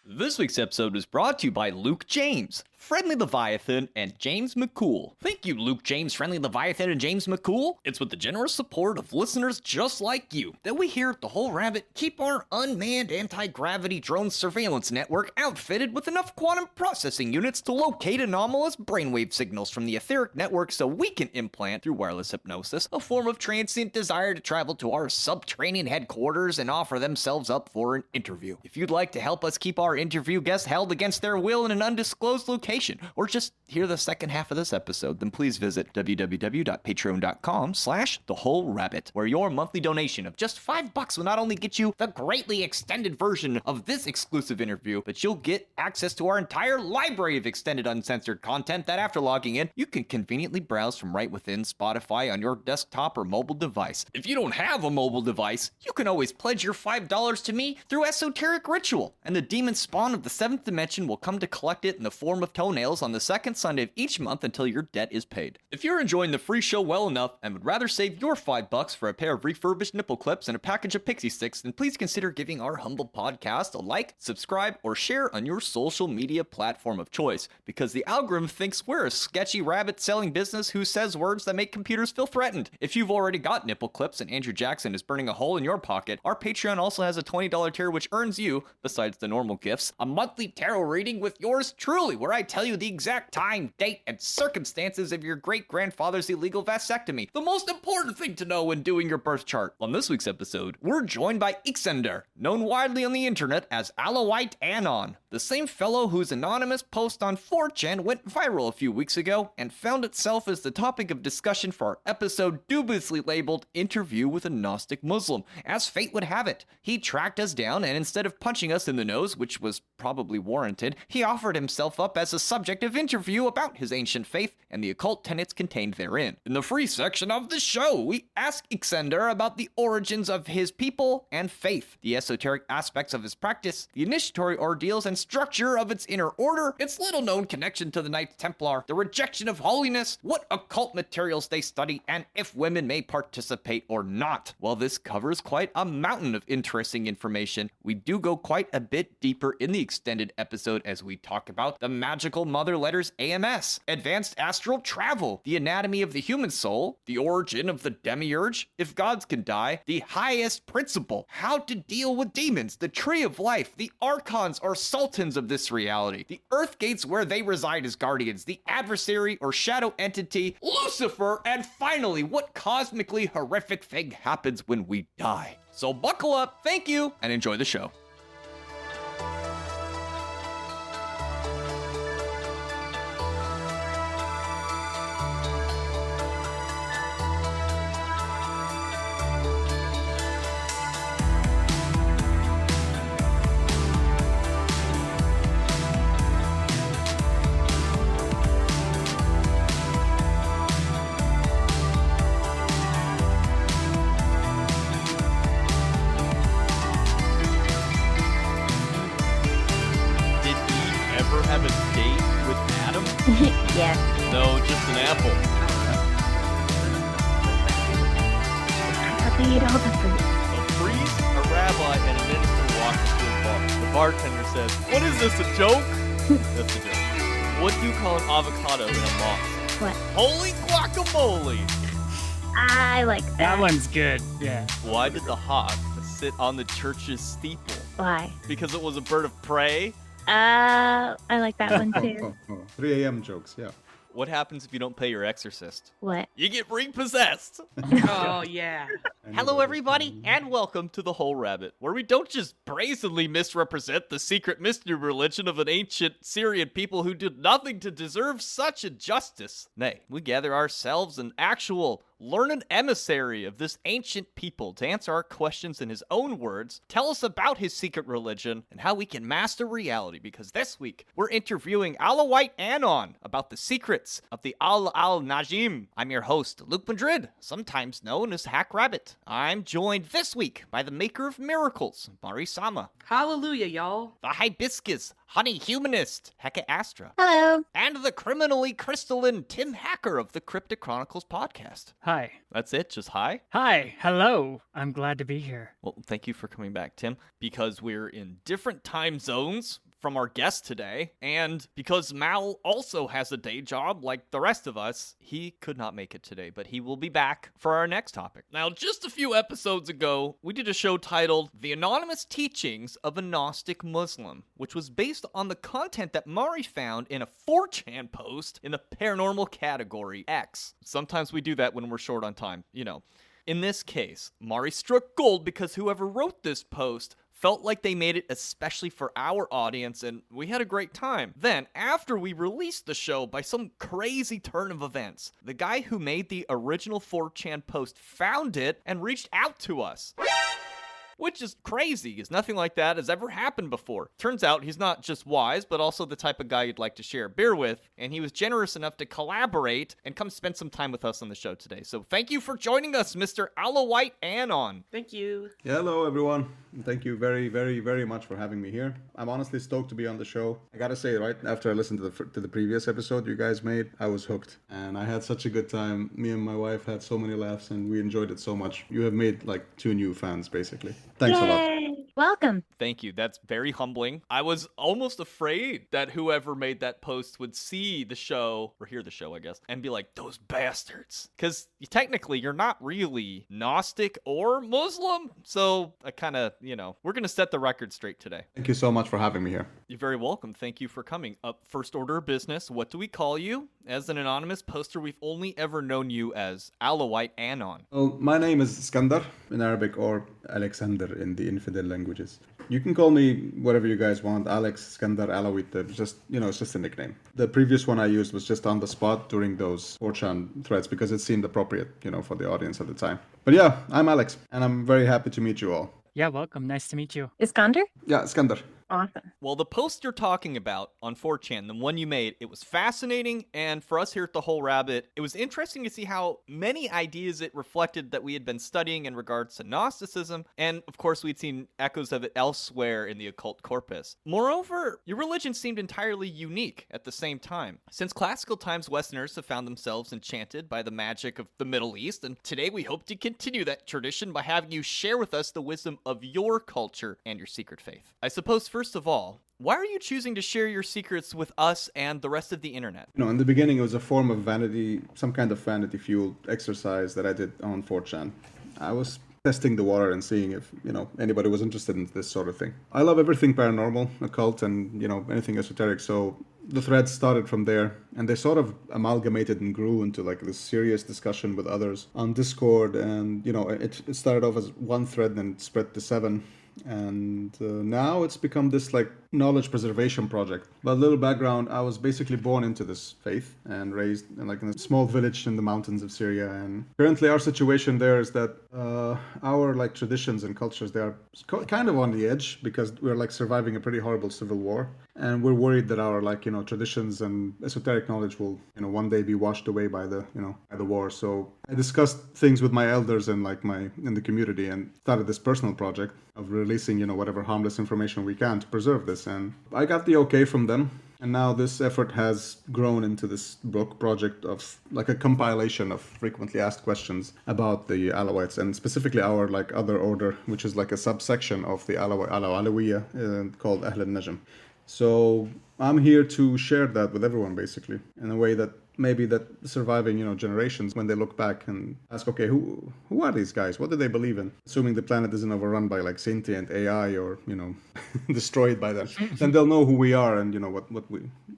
This week's episode is brought to you by Luke James, Friendly Leviathan, and James McCool. Thank you, Luke James, Friendly Leviathan, and James McCool. It's with the generous support of listeners just like you that we here at The Whole Rabbit keep our unmanned anti-gravity drone surveillance network outfitted with enough quantum processing units to locate anomalous brainwave signals from the etheric network so we can implant, through wireless hypnosis, a form of transient desire to travel to our subterranean headquarters and offer themselves up for an interview. If you'd like to help us keep our interview guests held against their will in an undisclosed location, or just hear the second half of this episode, then please visit www.patreon.com/thewholerabbit, where your monthly donation of just $5 will not only get you the greatly extended version of this exclusive interview, but you'll get access to our entire library of extended uncensored content that, after logging in, you can conveniently browse from right within Spotify on your desktop or mobile device. If you don't have a mobile device, you can always pledge your $5 to me through esoteric ritual, and the demon spawn of the 7th dimension will come to collect it in the form of toenails on the second Sunday of each month until your debt is paid. If you're enjoying the free show well enough and would rather save your $5 for a pair of refurbished nipple clips and a package of pixie sticks, then please consider giving our humble podcast a like, subscribe, or share on your social media platform of choice, because the algorithm thinks we're a sketchy rabbit-selling business who says words that make computers feel threatened. If you've already got nipple clips and Andrew Jackson is burning a hole in your pocket, our Patreon also has a $20 tier which earns you, besides the normal gifts, a monthly tarot reading with yours truly, where I tell you the exact time, date, and circumstances of your great-grandfather's illegal vasectomy. The most important thing to know when doing your birth chart. On this week's episode, we're joined by Iskandar, known widely on the internet as Alawite Anon, the same fellow whose anonymous post on 4chan went viral a few weeks ago and found itself as the topic of discussion for our episode dubiously labeled Interview with a Gnostic Muslim. As fate would have it, he tracked us down, and instead of punching us in the nose, which was probably warranted, he offered himself up as a subject of interview about his ancient faith and the occult tenets contained therein. In the free section of the show, we ask Iskandar about the origins of his people and faith, the esoteric aspects of his practice, the initiatory ordeals and structure of its inner order, its little-known connection to the Knights Templar, the rejection of holiness, what occult materials they study, and if women may participate or not. While this covers quite a mountain of interesting information, we do go quite a bit deeper in the extended episode as we talk about the magical mother letters AMS, advanced astral travel, the anatomy of the human soul, the origin of the demiurge, if gods can die, the highest principle, how to deal with demons, the tree of life, the archons or sultans of this reality, the earth gates where they reside as guardians, the adversary or shadow entity, LUCIFER, and finally, what cosmically horrific thing happens when we die. So buckle up, thank you, and enjoy the show. Yes. No, just an apple. I thought they ate all the fruit. A priest, a rabbi, and a minister walk into a bar. The bartender says, "What is this, a joke?" That's the joke. What do you call an avocado in a mosque? What? Holy guacamole! I like that. That one's good, yeah. Why did the hawk sit on the church's steeple? Why? Because it was a bird of prey? I like that one too. 3 a.m. jokes, yeah. What happens if you don't pay your exorcist? What? You get repossessed. Oh, yeah. Hello, everybody, and welcome to The Whole Rabbit, where we don't just brazenly misrepresent the secret mystery religion of an ancient Syrian people who did nothing to deserve such injustice. Nay, we gather ourselves an actual learned emissary of this ancient people to answer our questions in his own words, tell us about his secret religion, and how we can master reality, because this week we're interviewing Alawite Anon about the secrets of the Najm. I'm your host, Luke Madrid, sometimes known as Hack Rabbit. I'm joined this week by the maker of miracles, Marisama, Hallelujah, y'all. the hibiscus honey humanist, Hecate Astra, Hello. and the criminally crystalline Tim Hacker of the Cryptic Chronicles podcast. Hi. That's it? Just hi? Hi. Hello. I'm glad to be here. Well, thank you for coming back, Tim, because we're in different time zones from our guest today, and because Mal also has a day job like the rest of us, he could not make it today, but he will be back for our next topic. Now, just a few episodes ago, we did a show titled The Anonymous Teachings of a Gnostic Muslim, which was based on the content that Mari found in a 4chan post in the paranormal category X. Sometimes we do that when we're short on time, you know. In this case, Mari struck gold because whoever wrote this post felt like they made it especially for our audience, and we had a great time. Then, after we released the show, by some crazy turn of events, the guy who made the original 4chan post found it and reached out to us. Which is crazy, because nothing like that has ever happened before. Turns out he's not just wise, but also the type of guy you'd like to share a beer with, and he was generous enough to collaborate and come spend some time with us on the show today. So thank you for joining us, Mr. Alawite Anon. Thank you. Yeah, hello everyone. Thank you very, very, very much for having me here. I'm honestly stoked to be on the show. I gotta say, right after I listened to the previous episode you guys made, I was hooked, and I had such a good time. Me and my wife had so many laughs, and we enjoyed it so much. You have made like 2 new fans, basically. Thanks a lot. Yay! Welcome. Thank you. That's very humbling. I was almost afraid that whoever made that post would see the show, or hear the show, I guess, and be like, those bastards. Because technically, you're not really Gnostic or Muslim. So I kind of, we're going to set the record straight today. Thank you so much for having me here. You're very welcome. Thank you for coming. First order of business, what do we call you? As an anonymous poster, we've only ever known you as Alawite Anon. Well, my name is Iskandar in Arabic, or Alexander in the infidel languages. You can call me whatever you guys want, Alex, Iskandar, Alawite, it's just a nickname. The previous one I used was just on the spot during those 4chan threads because it seemed appropriate, for the audience at the time. But yeah, I'm Alex, and I'm very happy to meet you all. Yeah, welcome. Nice to meet you. Iskandar? Yeah, Iskandar. Awesome. Well, the post you're talking about on 4chan, the one you made, it was fascinating, and for us here at The Whole Rabbit, it was interesting to see how many ideas it reflected that we had been studying in regards to Gnosticism, and of course we'd seen echoes of it elsewhere in the occult corpus. Moreover, your religion seemed entirely unique at the same time. Since classical times, Westerners have found themselves enchanted by the magic of the Middle East, and today we hope to continue that tradition by having you share with us the wisdom of your culture and your secret faith. I suppose first of all, why are you choosing to share your secrets with us and the rest of the internet? In the beginning, it was a form of vanity, some kind of vanity-fueled exercise that I did on 4chan. I was testing the water and seeing if, anybody was interested in this sort of thing. I love everything paranormal, occult, and, anything esoteric, so the threads started from there, and they sort of amalgamated and grew into like this serious discussion with others on Discord, and, it started off as one thread and spread to 7. And now it's become this like knowledge preservation project. But a little background, I was basically born into this faith and raised in a small village in the mountains of Syria, and currently our situation there is that our like traditions and cultures, they are kind of on the edge because we're like surviving a pretty horrible civil war, and we're worried that our traditions and esoteric knowledge will one day be washed away by the by the war. So I discussed things with my elders and in the community, and started this personal project of releasing whatever harmless information we can to preserve this, and I got the okay from them. And now this effort has grown into this book project of like a compilation of frequently asked questions about the Alawites, and specifically our other order, which is like a subsection of the Alawiyya called Najm. So I'm here to share that with everyone, basically, in a way that maybe that surviving, generations, when they look back and ask, okay, who are these guys? What do they believe in? Assuming the planet isn't overrun by sentient AI or, destroyed by them, then they'll know who we are and,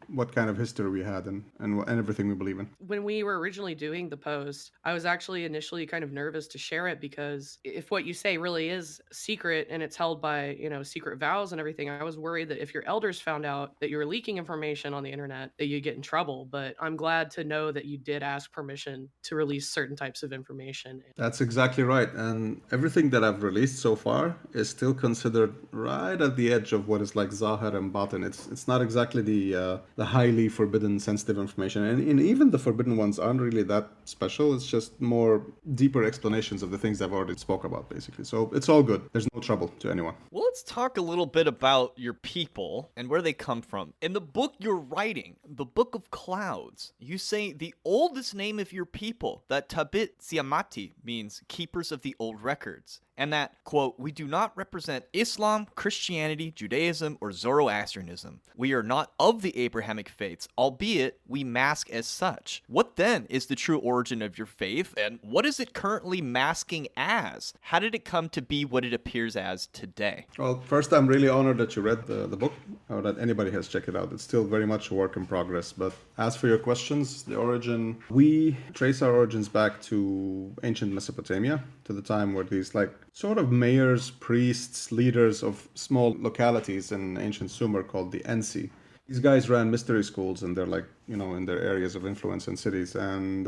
what kind of history we had and everything we believe in. When we were originally doing the post, I was actually initially kind of nervous to share it because if what you say really is secret and it's held by, secret vows and everything, I was worried that if your elders found out that you were leaking information on the internet, that you'd get in trouble. But I'm glad to know that you did ask permission to release certain types of information. That's exactly right. And everything that I've released so far is still considered right at the edge of what is like Zahir and Batin. It's not exactly the highly forbidden sensitive information. And even the forbidden ones aren't really that special. It's just more deeper explanations of the things I've already spoke about, basically. So it's all good. There's no trouble to anyone. Well, let's talk a little bit about your people and where they come from. In the book you're writing, the Book of Clouds, you say the oldest name of your people, that Tabit Siamati, means keepers of the old records. and that, quote, we do not represent Islam, Christianity, Judaism, or Zoroastrianism. We are not of the Abrahamic faiths, albeit we mask as such. What then is the true origin of your faith, and what is it currently masking as? How did it come to be what it appears as today? Well, first, I'm really honored that you read the book, or that anybody has checked it out. It's still very much a work in progress. But as for your questions, the origin, we trace our origins back to ancient Mesopotamia, to the time where these like sort of mayors, priests, leaders of small localities in ancient Sumer called the Ensi. These guys ran mystery schools, and they're like, you know, in their areas of influence in cities. And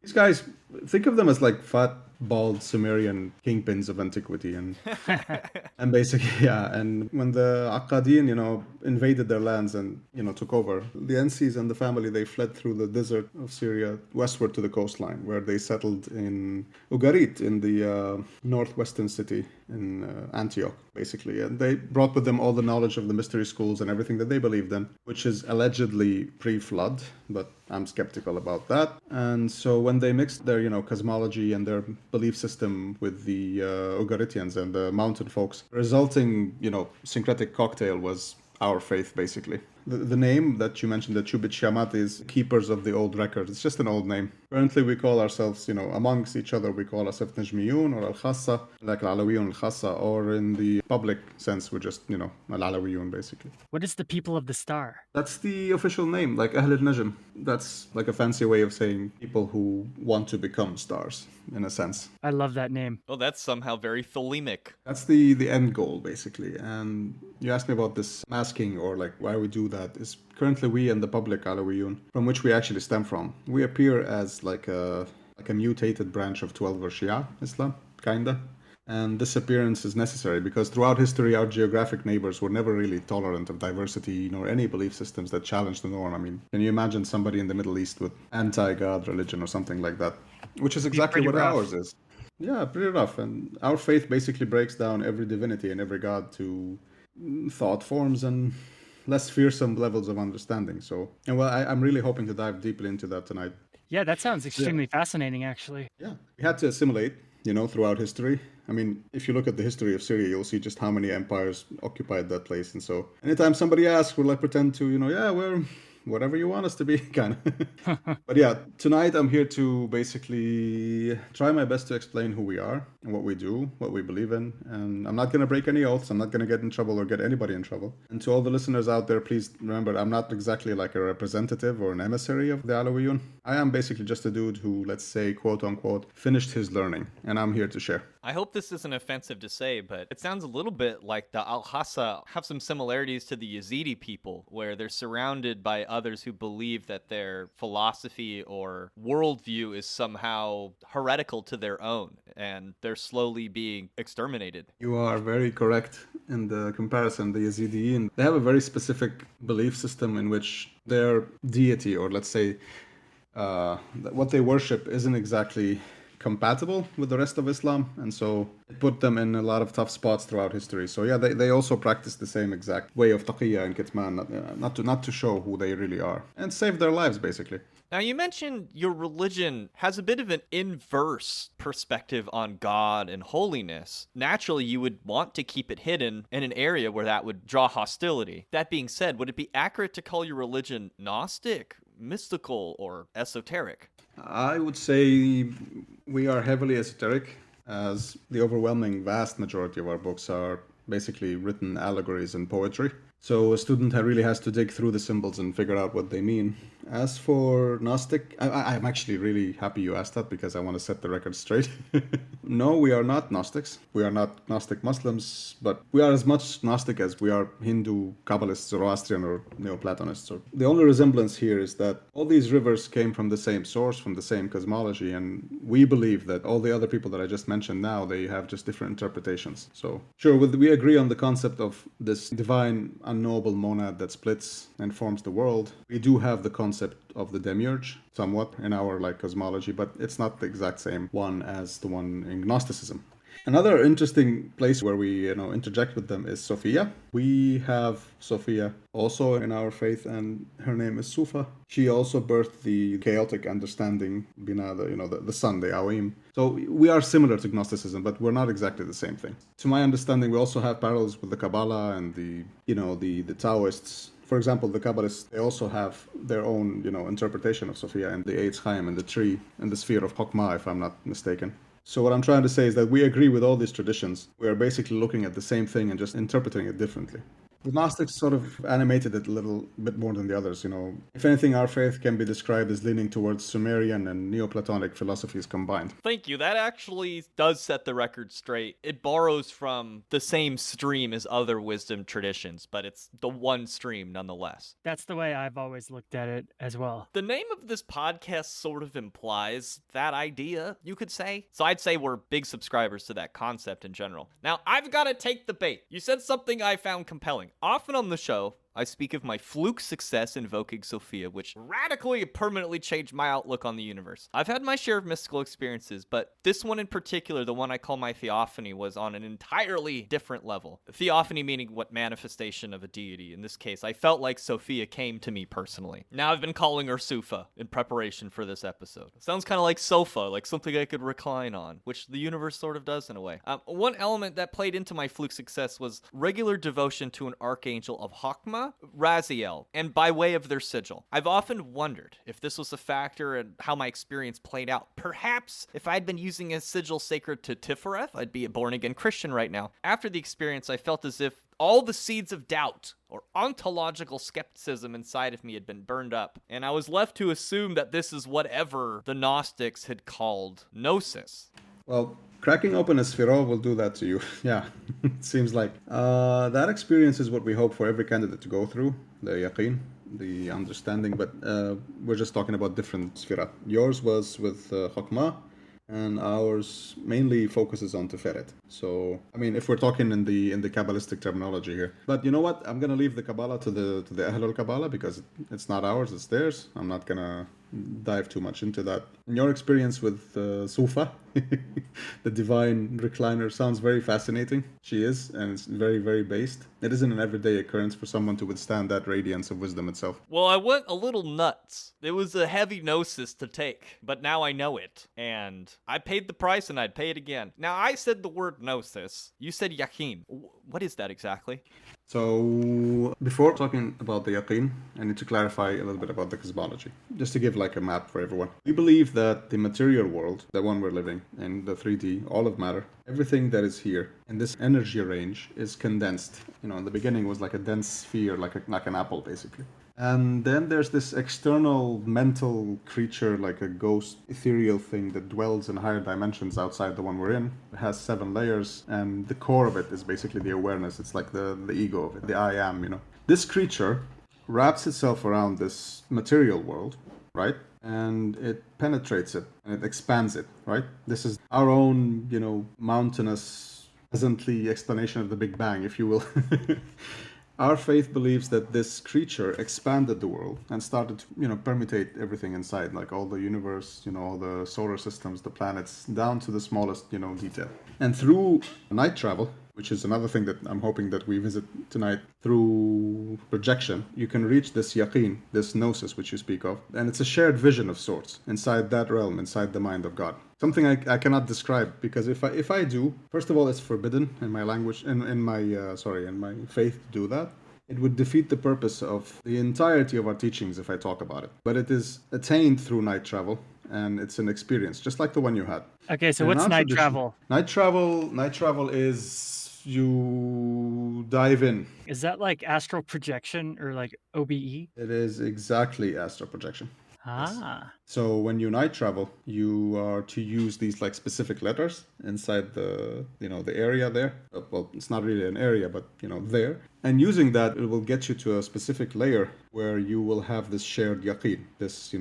these guys, think of them as like fat, bald Sumerian kingpins of antiquity, and basically, yeah. And when the Akkadian, you know, invaded their lands and, you know, took over, the Ensis and the family, they fled through the desert of Syria westward to the coastline, where they settled in Ugarit, in the northwestern city in Antioch, basically. And they brought with them all the knowledge of the mystery schools and everything that they believed in, which is allegedly pre-flood, but I'm skeptical about that. And so when they mixed their, you know, cosmology and their belief system with the Ugaritians and the mountain folks, resulting, you know, syncretic cocktail was our faith, basically. The name that you mentioned, the Chubit Shamat, is keepers of the old record. It's just an old name. Currently, we call ourselves, you know, amongst each other, we call ourselves Najmiyun or Al-Khassa, like Al-Alawiyun Al-Khassa, or in the public sense, we're just, you know, Al-Alawiyun, basically. What is the people of the star? That's the official name, like Ahl al-Najm. That's like a fancy way of saying people who want to become stars, in a sense. I love that name. Oh, that's somehow very thelemic. That's the end goal, basically. And you asked me about this masking, or like why we do that. Is currently we and the public Alawiyun, from which we actually stem from, we appear as like a mutated branch of 12 or Shia Islam, kinda. And this appearance is necessary because throughout history, our geographic neighbors were never really tolerant of diversity nor any belief systems that challenge the norm. I mean, can you imagine somebody in the Middle East with anti-God religion or something like that? Which is exactly what ours is. Yeah, pretty rough. And our faith basically breaks down every divinity and every god to thought forms and less fearsome levels of understanding. So, and well, I'm really hoping to dive deeply into that tonight. Yeah, that sounds extremely fascinating, actually. Yeah, we had to assimilate, you know, throughout history. I mean, if you look at the history of Syria, you'll see just how many empires occupied that place. And so anytime somebody asks, we'll like pretend to, you know, yeah, we're whatever you want us to be, kind of. But yeah, tonight I'm here to basically try my best to explain who we are and what we do, what we believe in. And I'm not going to break any oaths. I'm not going to get in trouble or get anybody in trouble. And to all the listeners out there, please remember, I'm not exactly like a representative or an emissary of the Alawiyun. I am basically just a dude who, let's say, quote unquote, finished his learning. And I'm here to share. I hope this isn't offensive to say, but it sounds a little bit like the Al-Hassa have some similarities to the Yazidi people, where they're surrounded by others who believe that their philosophy or worldview is somehow heretical to their own, and they're slowly being exterminated. You are very correct in the comparison. The Yazidiyyin, they have a very specific belief system in which their deity, or let's say what they worship, isn't exactly compatible with the rest of Islam, and so it put them in a lot of tough spots throughout history. So yeah, they also practice the same exact way of taqiyya and kitman, not to show who they really are, and save their lives, basically. Now, you mentioned your religion has a bit of an inverse perspective on God and holiness. Naturally, you would want to keep it hidden in an area where that would draw hostility. That being said, would it be accurate to call your religion Gnostic, mystical, or esoteric? I would say we are heavily esoteric, as the overwhelming vast majority of our books are basically written allegories and poetry. So a student really has to dig through the symbols and figure out what they mean. As for Gnostic, I'm actually really happy you asked that because I want to set the record straight. No, we are not Gnostics. We are not Gnostic Muslims, but we are as much Gnostic as we are Hindu, Kabbalists, Zoroastrian, or Neoplatonists. The only resemblance here is that all these rivers came from the same source, from the same cosmology, and we believe that all the other people that I just mentioned now, they have just different interpretations. So sure, we agree on the concept of this divine, unknowable monad that splits and forms the world. We do have the concept of the demiurge somewhat in our cosmology, but it's not the exact same one as the one in Gnosticism. Another interesting place where we, interject with them is Sophia. We have Sophia also in our faith, and her name is Sufa. She also birthed the chaotic understanding, Bina, the sun, the Awim. So we are similar to Gnosticism, but we're not exactly the same thing. To my understanding, we also have parallels with the Kabbalah and the Taoists. For example, the Kabbalists, they also have their own, interpretation of Sophia and the Eitz Chaim and the tree and the sphere of Chokmah, if I'm not mistaken. So what I'm trying to say is that we agree with all these traditions. We are basically looking at the same thing and just interpreting it differently. The Gnostics sort of animated it a little bit more than the others, If anything, our faith can be described as leaning towards Sumerian and Neoplatonic philosophies combined. Thank you. That actually does set the record straight. It borrows from the same stream as other wisdom traditions, but it's the one stream nonetheless. That's the way I've always looked at it as well. The name of this podcast sort of implies that idea, you could say. So I'd say we're big subscribers to that concept in general. Now, I've got to take the bait. You said something I found compelling. Often on the show, I speak of my fluke success invoking Sophia, which radically and permanently changed my outlook on the universe. I've had my share of mystical experiences, but this one in particular, the one I call my theophany, was on an entirely different level. Theophany meaning what manifestation of a deity. In this case, I felt like Sophia came to me personally. Now I've been calling her Sufa in preparation for this episode. It sounds kind of like sofa, like something I could recline on, which the universe sort of does in a way. One element that played into my fluke success was regular devotion to an archangel of Chokmah, Raziel, and by way of their sigil. I've often wondered if this was a factor in how my experience played out. Perhaps if I'd been using a sigil sacred to Tifereth, I'd be a born-again Christian right now. After the experience, I felt as if all the seeds of doubt or ontological skepticism inside of me had been burned up, and I was left to assume that this is whatever the Gnostics had called Gnosis. Well, cracking open a Sphero will do that to you. Yeah, it seems like. That experience is what we hope for every candidate to go through, the yaqeen, the understanding, but we're just talking about different Sphira. Yours was with Chokmah, and ours mainly focuses on Tiferet. So, I mean, if we're talking in the Kabbalistic terminology here. But you know what? I'm going to leave the Kabbalah to the Ahlul Kabbalah because it's not ours, it's theirs. I'm not going to dive too much into that. In your experience with Sufa, the divine recliner, sounds very fascinating. She is, and it's very, very based. It isn't an everyday occurrence for someone to withstand that radiance of wisdom itself. Well, I went a little nuts. It was a heavy gnosis to take, but now I know it. And I paid the price and I'd pay it again. Now, I said the word gnosis. You said yaqeen. What is that exactly? So, before talking about the yaqeen, I need to clarify a little bit about the cosmology, just to give like a map for everyone. We believe that the material world, the one we're living in, the 3D, all of matter, everything that is here in this energy range is condensed. In the beginning it was like a dense sphere, like an apple, basically. And then there's this external mental creature, like a ghost, ethereal thing that dwells in higher dimensions outside the one we're in. It has 7 layers, and the core of it is basically the awareness. It's like the ego of it, the I am, This creature wraps itself around this material world, right? And it penetrates it, and it expands it, right? This is our own, mountainous, peasantly explanation of the Big Bang, if you will. Our faith believes that this creature expanded the world and started to, permutate everything inside, like all the universe, all the solar systems, the planets, down to the smallest, detail. And through night travel, which is another thing that I'm hoping that we visit tonight, through projection, you can reach this yaqeen, this gnosis which you speak of, and it's a shared vision of sorts inside that realm, inside the mind of God. Something I cannot describe, because if I do, first of all, it's forbidden in my language, in my faith to do that. It would defeat the purpose of the entirety of our teachings if I talk about it. But it is attained through night travel, and it's an experience, just like the one you had. Okay, so what's night travel? Night travel is you dive in. Is that like astral projection or like OBE? It is exactly astral projection. Ah. So when you night travel, you are to use these like specific letters inside the area there. Well, it's not really an area, but there. And using that, it will get you to a specific layer where you will have this shared yaqeen, this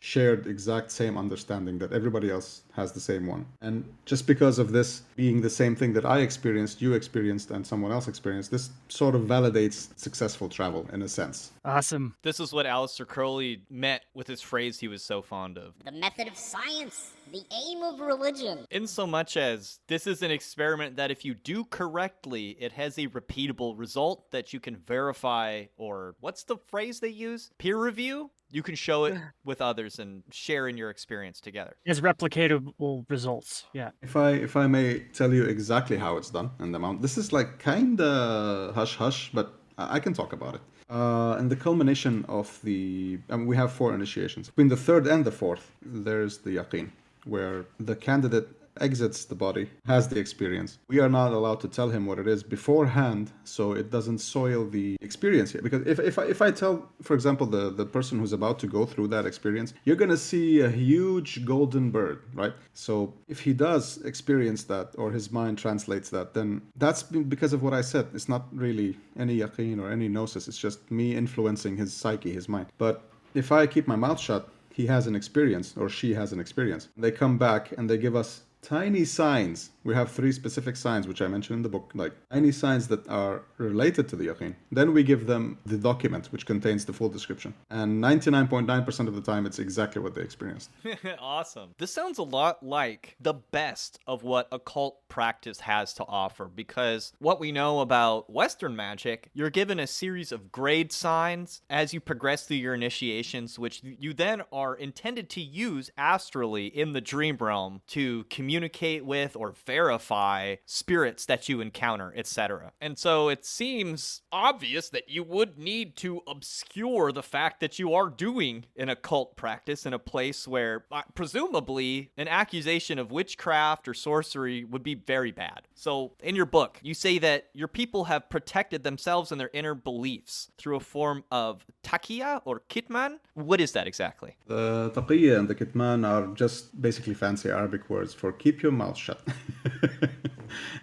shared exact same understanding that everybody else has the same one. And just because of this being the same thing that I experienced, you experienced, and someone else experienced, this sort of validates successful travel in a sense. Awesome. This is what Aleister Crowley meant with his phrase, he was so fond of. The method of science, the aim of religion. In so much as this is an experiment that if you do correctly, it has a repeatable result that you can verify, or what's the phrase they use? Peer review? You can show it with others and share in your experience together. It has replicatable results. Yeah. If I may tell you exactly how it's done and the amount, this is like kinda hush hush, but I can talk about it. And the culmination of we have 4 initiations. Between the 3rd and the 4th, there's the yaqeen, where the candidate exits the body, has the experience. We are not allowed to tell him what it is beforehand, so it doesn't soil the experience here. Because if I tell, for example, the person who's about to go through that experience, you're going to see a huge golden bird, right? So if he does experience that, or his mind translates that, then that's because of what I said. It's not really any yaqeen or any gnosis. It's just me influencing his psyche, his mind. But if I keep my mouth shut, he has an experience, or she has an experience. They come back and they give us tiny signs. We have 3 specific signs, which I mentioned in the book, like tiny signs that are related to the yaqeen. Then we give them the document, which contains the full description. And 99.9% of the time, it's exactly what they experienced. Awesome. This sounds a lot like the best of what occult practice has to offer, because what we know about Western magic, you're given a series of grade signs as you progress through your initiations, which you then are intended to use astrally in the dream realm to communicate with or verify spirits that you encounter, etc. And so it seems obvious that you would need to obscure the fact that you are doing an occult practice in a place where presumably an accusation of witchcraft or sorcery would be very bad. So in your book, you say that your people have protected themselves and their inner beliefs through a form of taqiyya or kitman. What is that exactly? The taqiyya and the kitman are just basically fancy Arabic words for keep your mouth shut.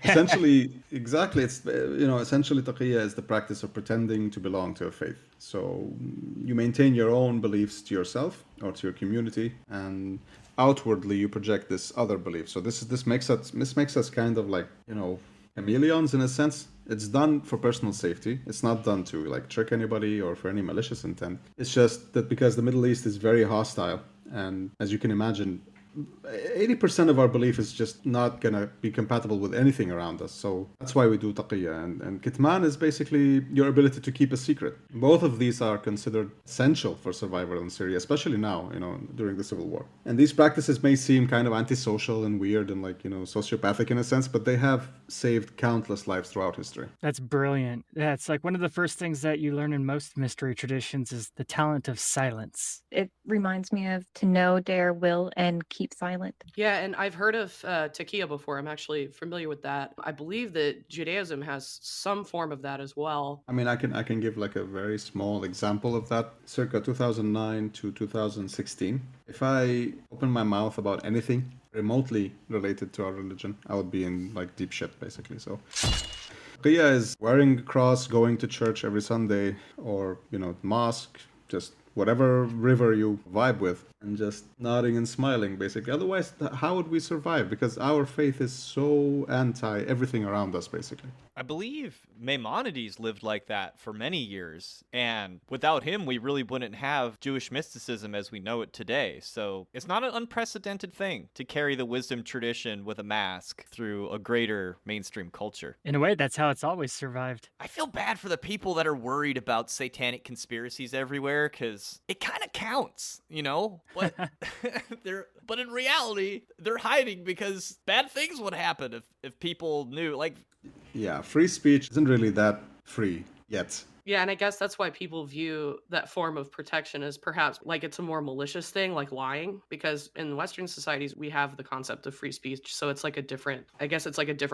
Essentially, exactly. It's essentially taqiyya is the practice of pretending to belong to a faith. So you maintain your own beliefs to yourself or to your community, and outwardly you project this other belief. So this makes us kind of like chameleons in a sense. It's done for personal safety. It's not done to like trick anybody or for any malicious intent. It's just that because the Middle East is very hostile, and as you can imagine, 80% of our belief is just not going to be compatible with anything around us. So that's why we do taqiyya. And kitman is basically your ability to keep a secret. Both of these are considered essential for survival in Syria, especially now, during the civil war. And these practices may seem kind of antisocial and weird and sociopathic in a sense, but they have saved countless lives throughout history. That's brilliant. Yeah, it's like one of the first things that you learn in most mystery traditions is the talent of silence. It reminds me of to know, dare, will, and keep silent. Yeah, and I've heard of taqiyya before. I'm actually familiar with that. I believe that Judaism has some form of that as well. I mean, I can give like a very small example of that. Circa 2009 to 2016. If I open my mouth about anything remotely related to our religion, I would be in like deep shit, basically. So taqiyya is wearing a cross, going to church every Sunday, or mosque, just whatever river you vibe with, and just nodding and smiling, basically. Otherwise, how would we survive? Because our faith is so anti everything around us, basically. I believe Maimonides lived like that for many years, and without him, we really wouldn't have Jewish mysticism as we know it today. So it's not an unprecedented thing to carry the wisdom tradition with a mask through a greater mainstream culture. In a way, that's how it's always survived. I feel bad for the people that are worried about satanic conspiracies everywhere, because it kind of counts, But but in reality, they're hiding because bad things would happen if people knew. Yeah, free speech isn't really that free yet. Yeah, and I guess that's why people view that form of protection as perhaps like it's a more malicious thing, like lying, because in Western societies, we have the concept of free speech. So it's like a different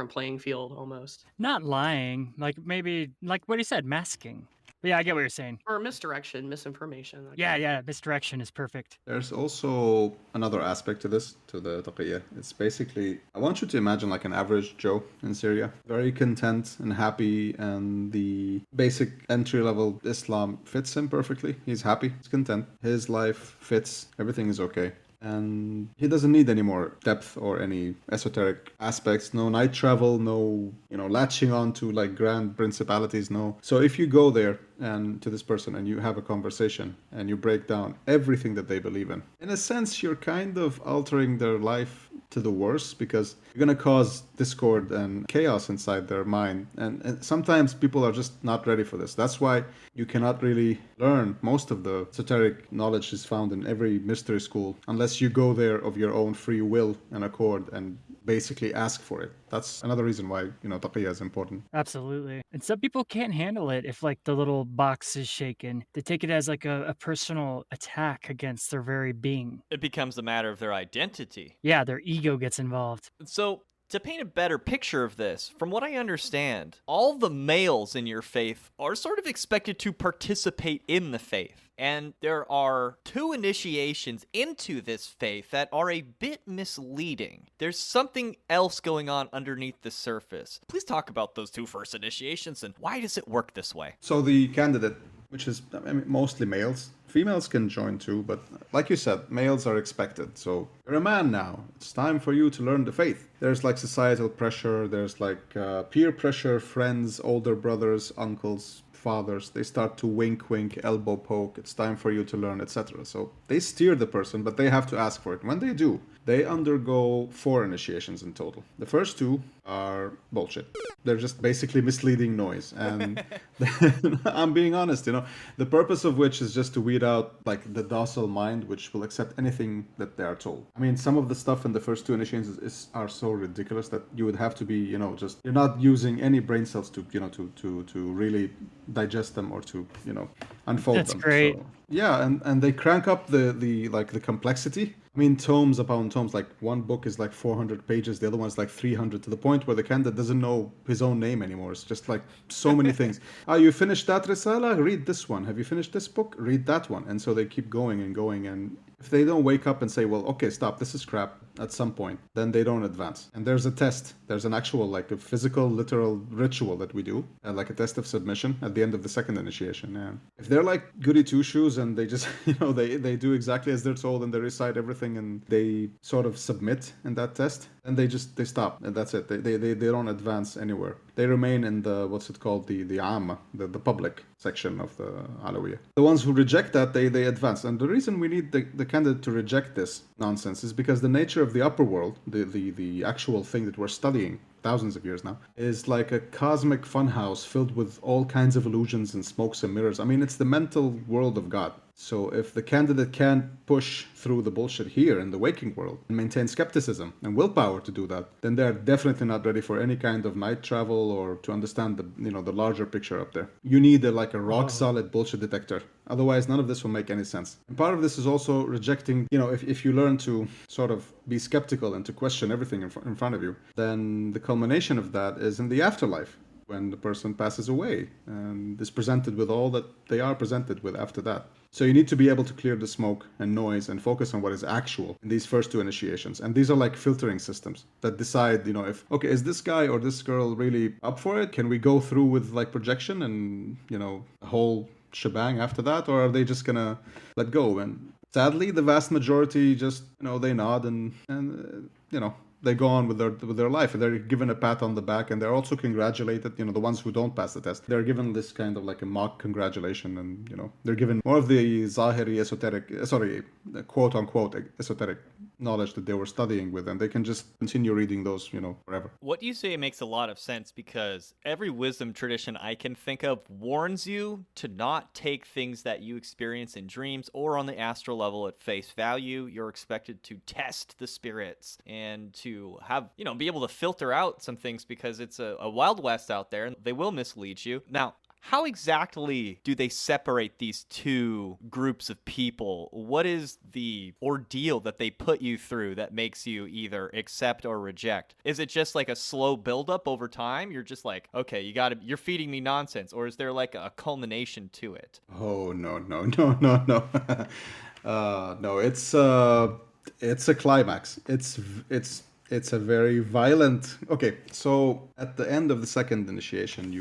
playing field almost. Not lying, maybe what he said, masking. But yeah, I get what you're saying. Or misdirection, misinformation. Yeah, misdirection is perfect. There's also another aspect to this, to the taqiyya. It's basically, I want you to imagine like an average Joe in Syria. Very content and happy, and the basic entry-level Islam fits him perfectly. He's happy, he's content. His life fits, everything is okay. And he doesn't need any more depth or any esoteric aspects. No night travel, no, latching on to like grand principalities, no. So if you go there and to this person and you have a conversation and you break down everything that they believe in a sense, you're kind of altering their life to the worse, because you're going to cause discord and chaos inside their mind. And sometimes people are just not ready for this. That's why you cannot really learn. Most of the esoteric knowledge is found in every mystery school, unless you go there of your own free will and accord and basically ask for it. That's another reason why, taqiyya is important. Absolutely. And some people can't handle it if like the little box is shaken. They take it as like a personal attack against their very being. It becomes a matter of their identity. Yeah, their ego gets involved. So, to paint a better picture of this, from what I understand, all the males in your faith are sort of expected to participate in the faith. And there are 2 initiations into this faith that are a bit misleading. There's something else going on underneath the surface. Please talk about those 2 first initiations and why does it work this way? So the candidate, which is mostly males, females can join too, but like you said, males are expected. So you're a man now. It's time for you to learn the faith. There's like societal pressure. There's like peer pressure, friends, older brothers, uncles, fathers. They start to wink, elbow poke. It's time for you to learn, etc. So they steer the person, but they have to ask for it. When they do, they undergo 4 initiations in total. The first 2 are bullshit. They're just basically misleading noise. And I'm being honest, the purpose of which is just to weed out like the docile mind, which will accept anything that they are told. I mean, some of the stuff in the first 2 initiations are so ridiculous that you would have to be, just, you're not using any brain cells to, to really digest them or to, unfold them. That's great. So, yeah, and they crank up the complexity. I mean, tomes upon tomes, like one book is like 400 pages, the other one's like 300, to the point where the candidate doesn't know his own name anymore. It's just like so many things. You finished that risala? Read this one. Have you finished this book? Read that one. And so they keep going and going. And if they don't wake up and say, well, okay, stop, this is crap at some point, then they don't advance. And there's a test. There's an actual, like a physical, literal ritual that we do, like a test of submission at the end of the second initiation. And if they're like goody two-shoes and they just, they do exactly as they're told and they recite everything and they sort of submit in that test, and they stop, and that's it. They don't advance anywhere. They remain in the, what's it called, the amma, the public section of the Alawiyah. The ones who reject that, they advance. And the reason we need the candidate to reject this nonsense is because the nature of the upper world, the actual thing that we're studying thousands of years now, is like a cosmic funhouse filled with all kinds of illusions and smokes and mirrors. I mean, it's the mental world of God. So if the candidate can't push through the bullshit here in the waking world and maintain skepticism and willpower to do that, then they're definitely not ready for any kind of night travel or to understand the larger picture up there. You need a rock solid bullshit detector. Otherwise, none of this will make any sense. And part of this is also rejecting, if you learn to sort of be skeptical and to question everything in front of you, then the culmination of that is in the afterlife, when the person passes away and is presented with all that they are presented with after that. So you need to be able to clear the smoke and noise and focus on what is actual in these first 2 initiations. And these are like filtering systems that decide, if, okay, is this guy or this girl really up for it? Can we go through with like projection and, the whole shebang after that? Or are they just gonna let go? And sadly, the vast majority just, they nod and they go on with their life, and they're given a pat on the back, and they're also congratulated. The ones who don't pass the test, they're given this kind of like a mock congratulation, and they're given more of the zahiri quote unquote esoteric knowledge that they were studying with, and they can just continue reading those, forever. What you say makes a lot of sense, because every wisdom tradition I can think of warns you to not take things that you experience in dreams or on the astral level at face value. You're expected to test the spirits and to have, be able to filter out some things, because it's a wild west out there and they will mislead you. Now, how exactly do they separate these 2 groups of people? What is the ordeal that they put you through that makes you either accept or reject? Is it just like a slow buildup over time? You're just like, okay, you're feeding me nonsense, or is there like a culmination to it? Oh, no. No, it's a climax. It's a very violent... Okay, so at the end of the second initiation,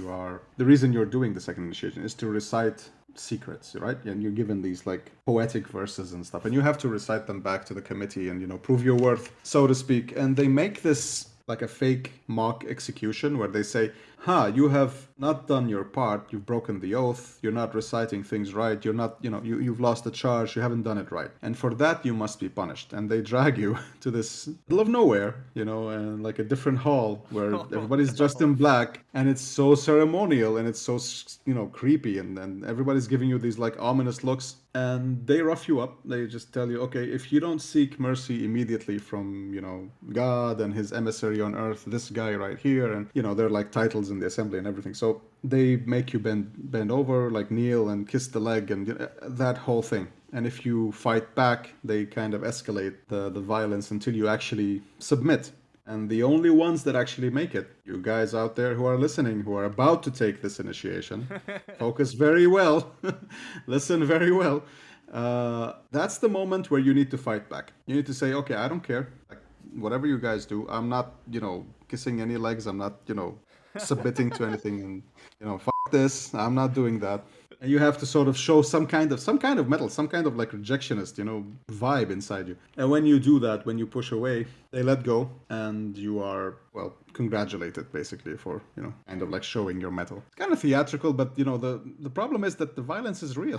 the reason you're doing the second initiation is to recite secrets, right? And you're given these like poetic verses and stuff, and you have to recite them back to the committee and, prove your worth, so to speak. And they make this like a fake mock execution where they say, you have not done your part, you've broken the oath, you're not reciting things right, you're not, you've lost the charge, you haven't done it right. And for that, you must be punished. And they drag you to this middle of nowhere, and like a different hall where everybody's dressed in black, and it's so ceremonial and it's so, creepy. And everybody's giving you these like ominous looks. And they rough you up. They just tell you, okay, if you don't seek mercy immediately from, God and his emissary on earth, this guy right here, and, they're like titles in the assembly and everything. So they make you bend over, like kneel and kiss the leg and that whole thing. And if you fight back, they kind of escalate the violence until you actually submit. And the only ones that actually make it, you guys out there who are listening, who are about to take this initiation, focus very well, listen very well. That's the moment where you need to fight back. You need to say, okay, I don't care. Like, whatever you guys do, I'm not, kissing any legs. I'm not, submitting to anything. And, fuck this. I'm not doing that. And you have to sort of show some kind of metal, some kind of like rejectionist, vibe inside you. And when you do that, when you push away, they let go, and you are, congratulated basically for, kind of like showing your metal. It's kind of theatrical, but the problem is that the violence is real.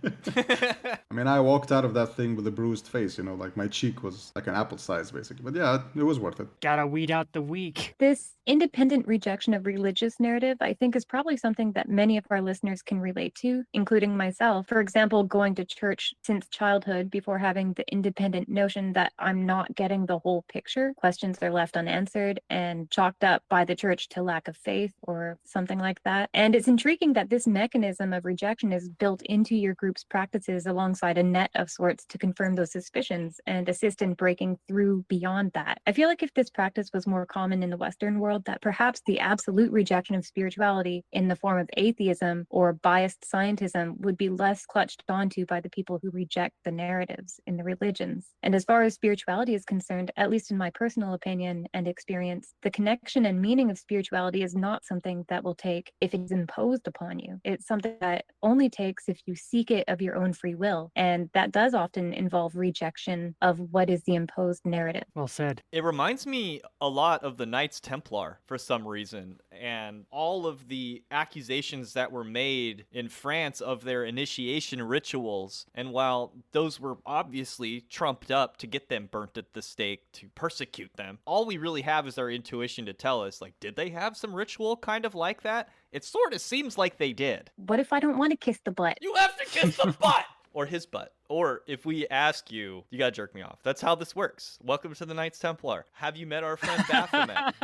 I mean, I walked out of that thing with a bruised face, like my cheek was like an apple size basically. But yeah, it was worth it. Gotta weed out the weak. This independent rejection of religious narrative, I think, is probably something that many of our listeners can relate to, including myself. For example, going to church since childhood before having the independent notion that I'm not getting the whole picture. Questions are left unanswered and chalked up by the church to lack of faith or something like that. And it's intriguing that this mechanism of rejection is built into your group's practices alongside a net of sorts to confirm those suspicions and assist in breaking through beyond that. I feel like if this practice was more common in the Western world, that perhaps the absolute rejection of spirituality in the form of atheism or biased scientism would be less clutched onto by the people who reject the narratives in the religions. And as far as spirituality is concerned, at least in my personal opinion and experience, the connection and meaning of spirituality is not something that will take if it is imposed upon you. It's something that only takes if you seek it of your own free will. And that does often involve rejection of what is the imposed narrative. Well said. It reminds me a lot of the Knights Templar for some reason, and all of the accusations that were made in France of their initiation rituals. And while those were obviously trumped up to get them burnt at the stake to persecute them, all we really have is our intuition to tell us, like, did they have some ritual kind of like that? It sort of seems like they did. What if I don't want to kiss the butt? You have to kiss the butt! Or his butt. Or if we ask you, you gotta jerk me off. That's how this works. Welcome to the Knights Templar. Have you met our friend Baphomet?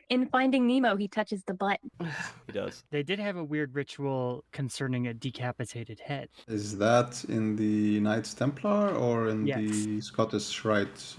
In Finding Nemo, he touches the butt. He does. They did have a weird ritual concerning a decapitated head. Is that in the Knights Templar or in Yes. the Scottish Rite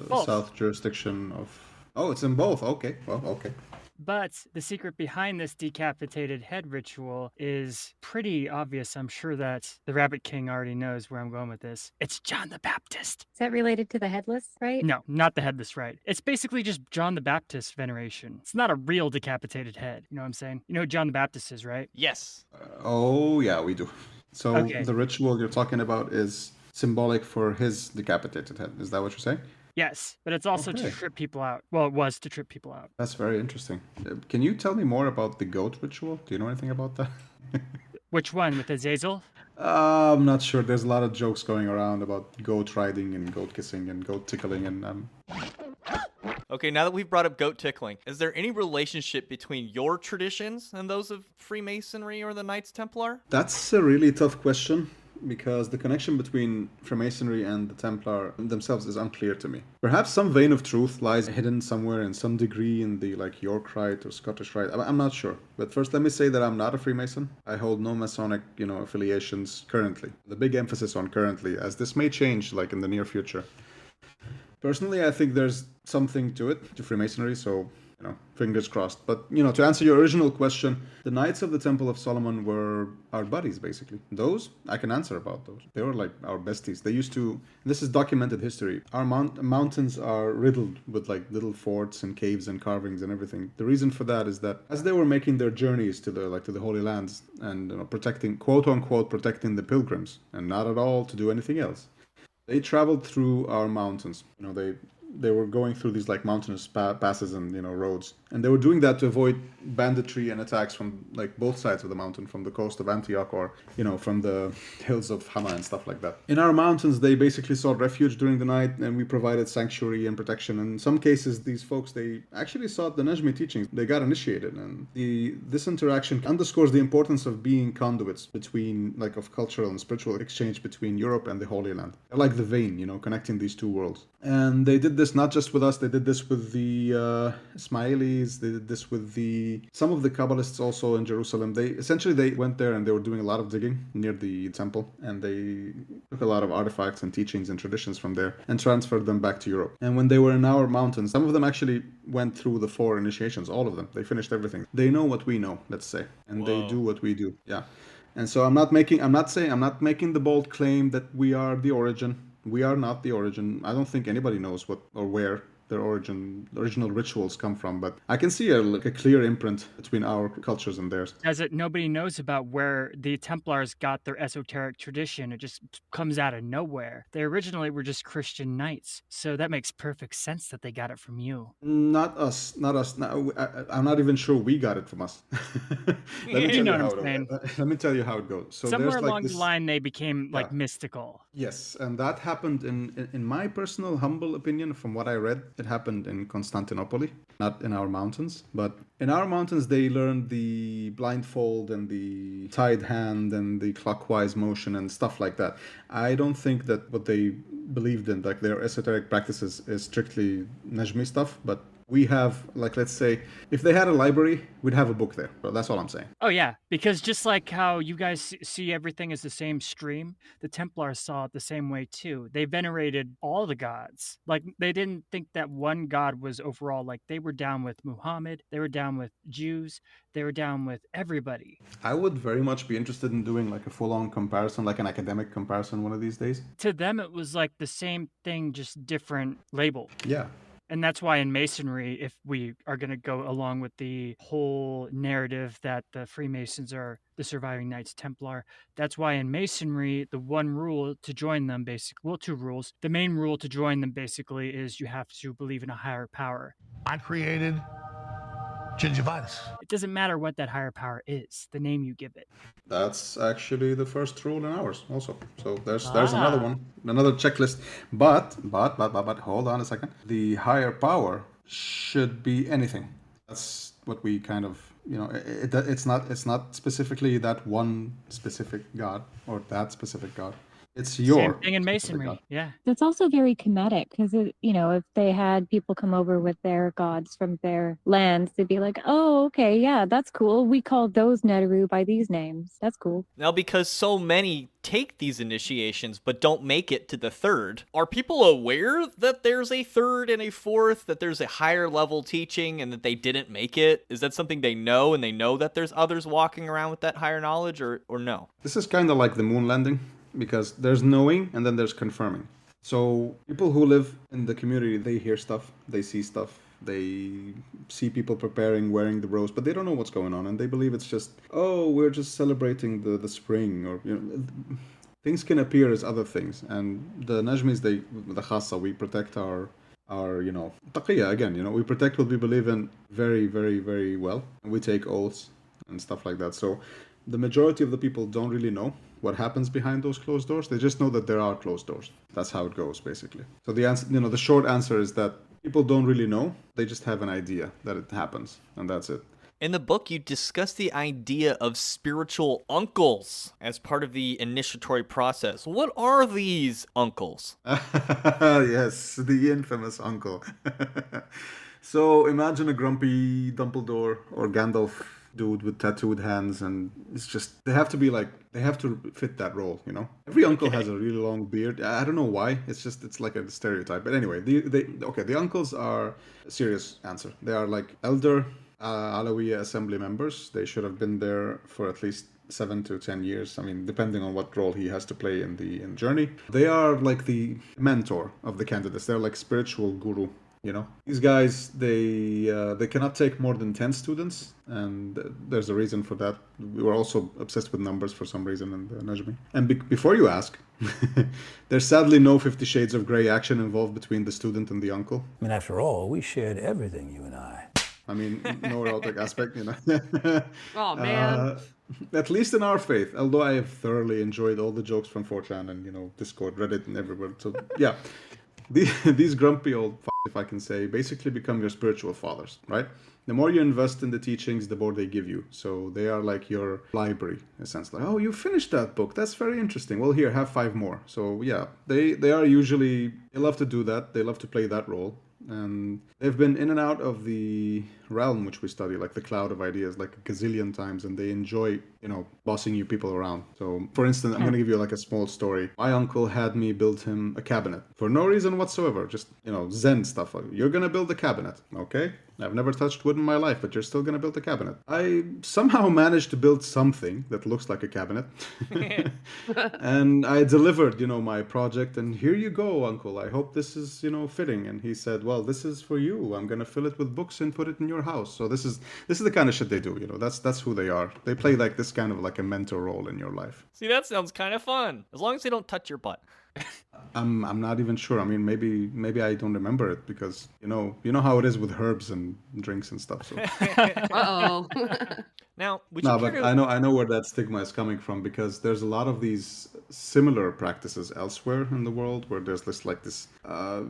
Both. South jurisdiction of... Oh, it's in both. Okay. Well, okay. But the secret behind this decapitated head ritual is pretty obvious. I'm sure that the Rabbit King already knows where I'm going with this. It's John the Baptist. Is that related to the headless, right? No, not the headless rite. It's basically just John the Baptist veneration. It's not a real decapitated head. You know what I'm saying? You know who John the Baptist is, right? Yes. Oh, yeah, we do. So Okay. the ritual you're talking about is symbolic for his decapitated head. Is that what you're saying? Yes, but it's also to Okay. trip people out. Well, it was to trip people out. That's very interesting. Can you tell me more about the goat ritual? Do you know anything about that? Which one? With Azazel? I'm not sure. There's a lot of jokes going around about goat riding and goat kissing and goat tickling and Okay, now that we've brought up goat tickling, is there any relationship between your traditions and those of Freemasonry or the Knights Templar? That's a really tough question because the connection between Freemasonry and the Templar themselves is unclear to me. Perhaps some vein of truth lies hidden somewhere in some degree in the York Rite or Scottish Rite. I'm not sure. But first, let me say that I'm not a Freemason. I hold no Masonic, affiliations currently. The big emphasis on currently, as this may change in the near future. Personally, I think there's something to it, to Freemasonry, so Fingers crossed. But, to answer your original question, the Knights of the Temple of Solomon were our buddies, basically. Those, I can answer about those. They were like our besties. They used to, this is documented history. Our mountains are riddled with like little forts and caves and carvings and everything. The reason for that is that as they were making their journeys to the Holy Lands and protecting, quote unquote, protecting the pilgrims and not at all to do anything else, they traveled through our mountains. They were going through these like mountainous passes and roads, and they were doing that to avoid banditry and attacks from like both sides of the mountain, from the coast of Antioch or from the hills of Hama and stuff like that. In our mountains, they basically sought refuge during the night, and we provided sanctuary and protection. And in some cases, these folks, they actually sought the Najmi teachings. They got initiated, and this interaction underscores the importance of being conduits between of cultural and spiritual exchange between Europe and the Holy Land. They're like the vein, connecting these two worlds. And they did this not just with us, they did this with the Ismailis, they did this with some of the Kabbalists also in Jerusalem. They went there and they were doing a lot of digging near the temple, and they took a lot of artifacts and teachings and traditions from there and transferred them back to Europe. And when they were in our mountains, some of them actually went through the 4 initiations, all of them. They finished everything. They know what we know, let's say, and they do what we do. Yeah. And so I'm not making the bold claim that we are the origin. We are not the origin. I don't think anybody knows what or where their original rituals come from, but I can see a clear imprint between our cultures and theirs. As nobody knows about where the Templars got their esoteric tradition. It just comes out of nowhere. They originally were just Christian knights, so that makes perfect sense that they got it from you. Not us. No, I'm not even sure we got it from us. Let me tell you how it goes. So somewhere along the line, they became mystical. Yes, and that happened in my personal humble opinion, from what I read. It happened in Constantinople, not in our mountains. But in our mountains, they learned the blindfold and the tied hand and the clockwise motion and stuff like that. I don't think that what they believed in, like their esoteric practices, is strictly Najmi stuff, but we have, let's say, if they had a library, we'd have a book there. But that's all I'm saying. Oh, yeah, because just like how you guys see everything as the same stream, the Templars saw it the same way, too. They venerated all the gods. They didn't think that one god was overall. They were down with Muhammad. They were down with Jews. They were down with everybody. I would very much be interested in doing a full-on comparison, an academic comparison one of these days. To them, it was the same thing, just different label. Yeah. And that's why in Masonry, if we are going to go along with the whole narrative that the Freemasons are the surviving Knights Templar, that's why in Masonry, the one rule to join them, two rules. The main rule to join them basically is you have to believe in a higher power. I created gingivitis. It doesn't matter what that higher power is, the name you give it. That's actually the first rule in ours also. So there's another one, another checklist. But hold on a second. The higher power should be anything. That's what we kind of, it's not specifically that one specific god or that specific god. It's your same thing in Masonry. Yeah. That's also very comedic because, if they had people come over with their gods from their lands, they'd be like, oh, okay, yeah, that's cool. We called those Neteru by these names. That's cool. Now, because so many take these initiations but don't make it to the 3rd, are people aware that there's a 3rd and a 4th, that there's a higher level teaching and that they didn't make it? Is that something they know, and they know that there's others walking around with that higher knowledge, or no? This is kind of like the moon landing, because there's knowing and then there's confirming. So people who live in the community, they hear stuff, they see stuff, they see people preparing, wearing the robes, but they don't know what's going on, and they believe it's just, we're just celebrating the spring, or things can appear as other things. And the Najmis, the Khassa, we protect our taqiyya again, we protect what we believe in very, very, very well, and we take oaths and stuff like that. So the majority of the people don't really know what happens behind those closed doors. They just know that there are closed doors. That's how it goes, basically. So the answer, the short answer is that people don't really know. They just have an idea that it happens, and that's it. In the book, you discuss the idea of spiritual uncles as part of the initiatory process. What are these uncles? Yes, the infamous uncle. So imagine a grumpy Dumbledore or Gandalf, dude with tattooed hands, and it's just they have to fit that role, you know. Every uncle has a really long beard. I don't know why. It's like a stereotype. But anyway, the uncles are a serious answer. They are like elder Alawite assembly members. They should have been there for at least 7 to 10 years. I mean, depending on what role he has to play in the journey. They are like the mentor of the candidates. They're like spiritual guru. You know, these guys, they cannot take more than 10 students, and there's a reason for that. We were also obsessed with numbers for some reason in the Najm. And before you ask, there's sadly no 50 Shades of Grey action involved between the student and the uncle. I mean, after all, we shared everything, you and I. I mean, no erotic aspect, you know. Oh, man. At least in our faith, although I have thoroughly enjoyed all the jokes from 4chan and, you know, Discord, Reddit, and everywhere. So, yeah. These grumpy old if I can say, basically become your spiritual fathers, right? The more you invest in the teachings, the more they give you. So they are like your library, in a sense. Like, oh, you finished that book. That's very interesting. Well, here, have 5 more. So yeah, they are usually, they love to do that. They love to play that role. And they've been in and out of the realm which we study, like the cloud of ideas, like a gazillion times, and they enjoy, you know, bossing you people around. So, for instance, I'm going to give you like a small story. My uncle had me build him a cabinet for no reason whatsoever, just, you know, Zen stuff. Like, you're going to build a cabinet, okay? I've never touched wood in my life, but you're still going to build a cabinet. I somehow managed to build something that looks like a cabinet. And I delivered, you know, my project, and here you go, uncle. I hope this is, you know, fitting. And he said, well, this is for you. I'm going to fill it with books and put it in your house. So this is the kind of shit they do, you know. That's who they are. They play like this kind of like a mentor role in your life. See, that sounds kind of fun. As long as they don't touch your butt. I'm not even sure. I mean, maybe I don't remember it because you know how it is with herbs and drinks and stuff. So. Uh-oh. Now, but I know where that stigma is coming from because there's a lot of these similar practices elsewhere in the world where there's this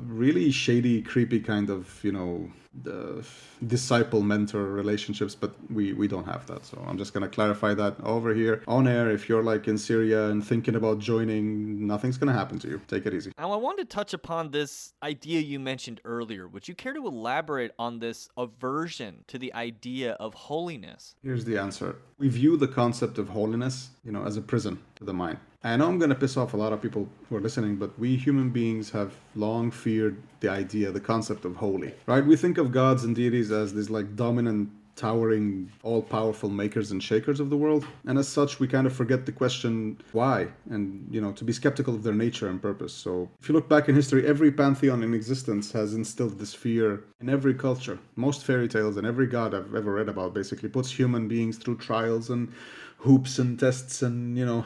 really shady, creepy kind of, you know, the disciple-mentor relationships, but we don't have that. So I'm just going to clarify that over here on air. If you're like in Syria and thinking about joining, nothing's going to happen to you. Take it easy. Now, I wanted to touch upon this idea you mentioned earlier. Would you care to elaborate on this aversion to the idea of holiness? Here's the answer. We view the concept of holiness, you know, as a prison to the mind. I know I'm going to piss off a lot of people who are listening, but we human beings have long feared the idea, the concept of holy, right? We think of gods and deities as these like dominant, towering, all-powerful makers and shakers of the world. And as such, we kind of forget the question why and, you know, to be skeptical of their nature and purpose. So if you look back in history, every pantheon in existence has instilled this fear in every culture. Most fairy tales and every god I've ever read about basically puts human beings through trials and hoops and tests and, you know,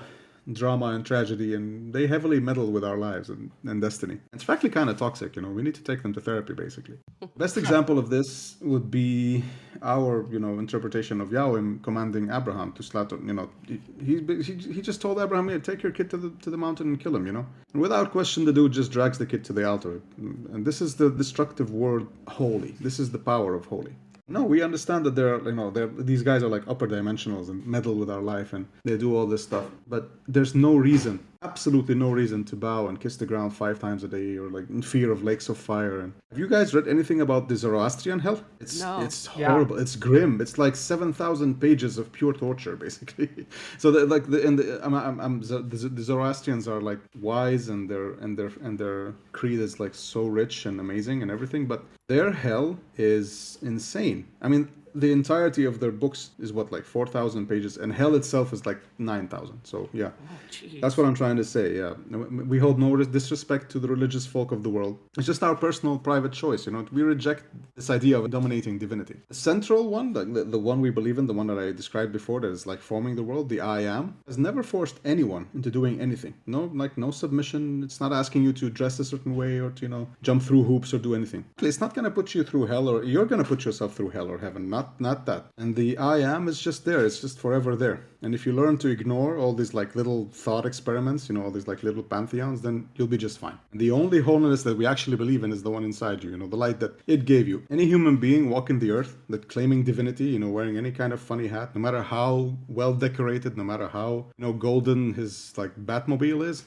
drama and tragedy, and they heavily meddle with our lives and destiny. It's frankly kind of toxic, you know. We need to take them to therapy, basically. Best example of this would be our, you know, interpretation of Yahweh commanding Abraham to slaughter. You know, he just told Abraham, "Here, take your kid to the mountain and kill him." You know, and without question, the dude just drags the kid to the altar. And this is the destructive word holy. This is the power of holy. No, we understand that these guys are like upper dimensionals and meddle with our life and they do all this stuff. But there's no reason, absolutely no reason to bow and kiss the ground 5 times a day or like in fear of lakes of fire. And have you guys read anything about the Zoroastrian hell? It's horrible. Yeah. It's grim. It's like 7,000 pages of pure torture, basically. So the Zoroastrians are like wise and their creed is like so rich and amazing and everything, but their hell is insane. I mean, the entirety of their books is what, like 4,000 pages, and hell itself is like 9,000. So yeah, that's what I'm trying to say. Yeah, we hold no disrespect to the religious folk of the world. It's just our personal, private choice. You know, we reject this idea of dominating divinity. The central one, the one we believe in, the one that I described before, that is like forming the world, the I am, has never forced anyone into doing anything. No submission. It's not asking you to dress a certain way or to, you know, jump through hoops or do anything. It's not going to put you through hell, or you're going to put yourself through hell or heaven. Not that. And the I am is just there. It's just forever there. And if you learn to ignore all these like little thought experiments, you know, all these like little pantheons, then you'll be just fine. And the only holiness that we actually believe in is the one inside you, you know, the light that it gave you. Any human being walking the earth that claiming divinity, you know, wearing any kind of funny hat, no matter how well decorated, no matter how, you know, golden his like Batmobile is,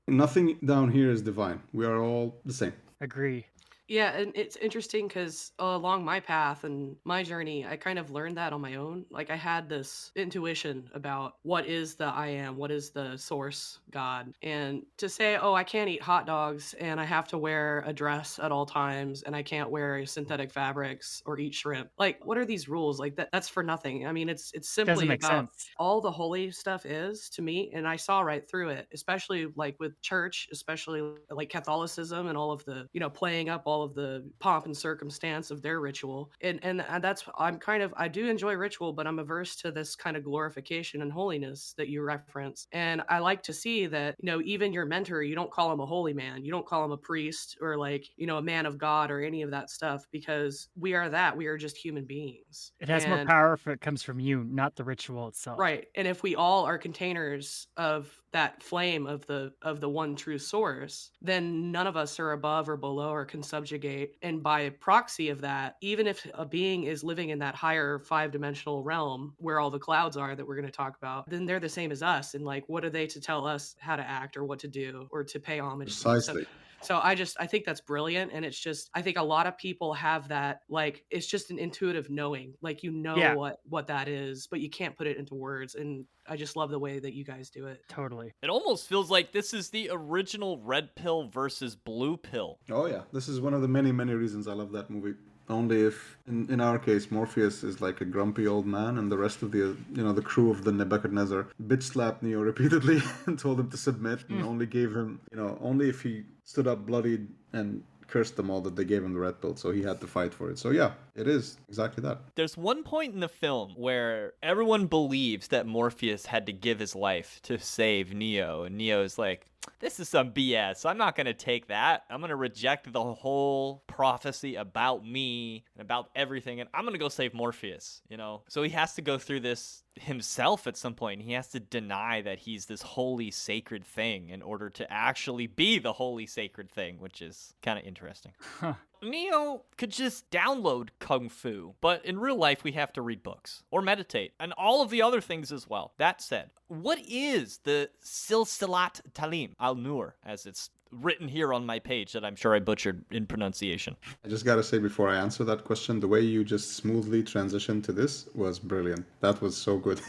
nothing down here is divine. We are all the same. Agree. Yeah, and it's interesting because along my path and my journey, I kind of learned that on my own. Like I had this intuition about what is the I am, what is the source God. And to say, oh, I can't eat hot dogs and I have to wear a dress at all times and I can't wear synthetic fabrics or eat shrimp. Like, what are these rules? Like that's for nothing. I mean, it's Doesn't simply make about sense. all the holy stuff is to me, and I saw right through it, especially like with church, especially like Catholicism and all of the, playing up all of the pomp and circumstance of their ritual. And that's, I do enjoy ritual, but I'm averse to this kind of glorification and holiness that you reference. And I like to see that, even your mentor, you don't call him a holy man, you don't call him a priest or like, a man of God or any of that stuff, because we are just human beings. It has more And power if it comes from you, not the ritual itself. right. And if we all are containers of that flame of the one true source, then none of us are above or below or can subjugate. And by proxy of that, even if a being is living in that higher 5-dimensional realm where all the clouds are that we're going to talk about, then they're the same as us. And like, what are they to tell us how to act or what to do or to pay homage to? Precisely. So I think that's brilliant. And it's just, I think a lot of people have that, like, it's just an intuitive knowing, like, Yeah. what that is, but you can't put it into words. And I just love the way that you guys do it. Totally. It almost feels like this is the original red pill versus blue pill. Oh yeah, this is one of the many, many reasons I love that movie. Only if, in our case, Morpheus is like a grumpy old man, and the rest of the, the crew of the Nebuchadnezzar bitch slapped Neo repeatedly and told him to submit, and only gave him, only if he stood up bloodied and cursed them all that they gave him the red pill, so he had to fight for it. So yeah, it is exactly that. There's one point in the film where everyone believes that Morpheus had to give his life to save Neo, and Neo's like, this is some BS. I'm not going to take that. I'm going to reject the whole prophecy about me and about everything, and I'm going to go save Morpheus, So he has to go through this himself at some point. He has to deny that he's this holy, sacred thing in order to actually be the holy, sacred thing, which is kind of interesting. Huh. Neo could just download Kung Fu, but in real life, we have to read books or meditate and all of the other things as well. That said, what is the Silsilat Talim al-Nur, as it's written here on my page that I'm sure I butchered in pronunciation? I just gotta say before I answer that question, the way you just smoothly transitioned to this was brilliant. That was so good.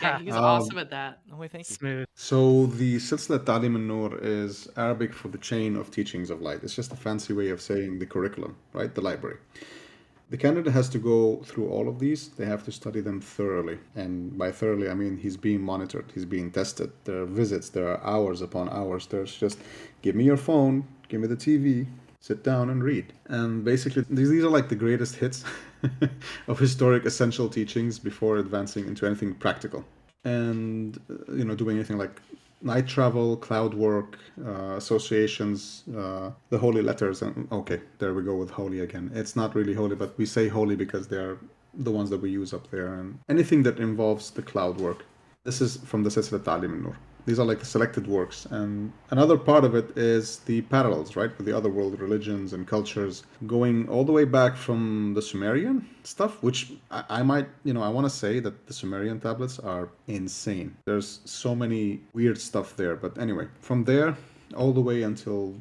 Yeah, he's awesome at that. Oh, wait, thank you. Smooth. So the Silsilat Talim al-Nur is Arabic for the chain of teachings of light. It's just a fancy way of saying the curriculum, right? The library. The candidate has to go through all of these. They have to study them thoroughly. And by thoroughly, I mean he's being monitored. He's being tested. There are visits. There are hours upon hours. There's just, give me your phone, give me the TV, sit down and read. And basically, these are like the greatest hits of historic essential teachings before advancing into anything practical. And, doing anything like night travel, cloud work, associations, the holy letters. And okay, there we go with holy again. It's not really holy, but we say holy because they're the ones that we use up there. And anything that involves the cloud work. This is from the Silsilat Talim al-Nur. These are like the selected works. And another part of it is the parallels, right, with the other world religions and cultures, going all the way back from the Sumerian stuff, which I might, I want to say that the Sumerian tablets are insane. There's so many weird stuff there. But anyway, from there all the way until,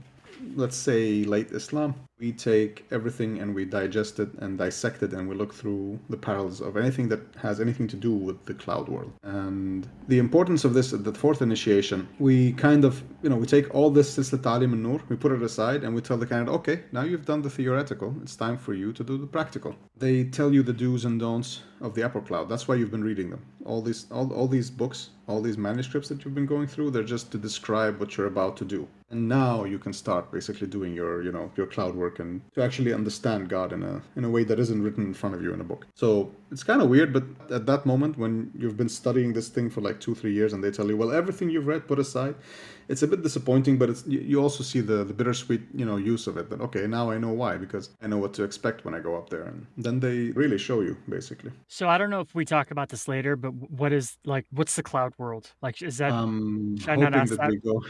let's say, late Islam, we take everything and we digest it and dissect it, and we look through the parallels of anything that has anything to do with the cloud world. And the importance of this, the fourth initiation, we kind of, we take all this Silsilat Talim al-Nur, we put it aside, and we tell the candidate, okay, now you've done the theoretical, it's time for you to do the practical. They tell you the do's and don'ts of the upper cloud. That's why you've been reading them. All these books, all these manuscripts that you've been going through, they're just to describe what you're about to do. And now you can start basically doing your cloud work and to actually understand God in a way that isn't written in front of you in a book. So it's kind of weird, but at that moment when you've been studying this thing for like 2-3 years and they tell you, well, everything you've read, put aside, it's a bit disappointing, but you also see the bittersweet, use of it, that, okay, now I know why, because I know what to expect when I go up there. And then they really show you, basically. So I don't know if we talk about this later, but what's the cloud world? Like, is that, should I not Hoping ask that that? we go.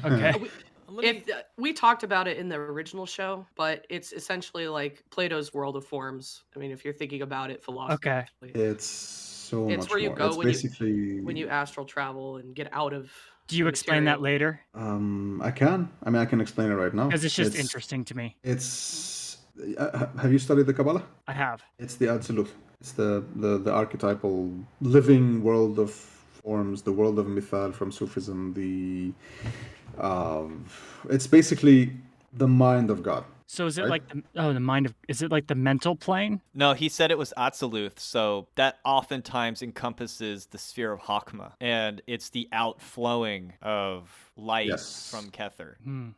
Okay. We talked about it in the original show, but it's essentially like Plato's world of forms. I mean, if you're thinking about it philosophically. Okay. It's so It's much where you more. go It's when basically you astral travel and get out of. Do you the explain that material. later? I can. I mean, I can explain it right now. Because it's just interesting to me. It's. Have you studied the Kabbalah? I have. It's the absolute. It's the archetypal living world of forms, the world of Mithal from Sufism. It's basically the mind of God. So is it Right? like the mind of? Is it like the mental plane? No, he said it was Atziluth, so that oftentimes encompasses the sphere of Hakma, and it's the outflowing of light Yes. from Kether.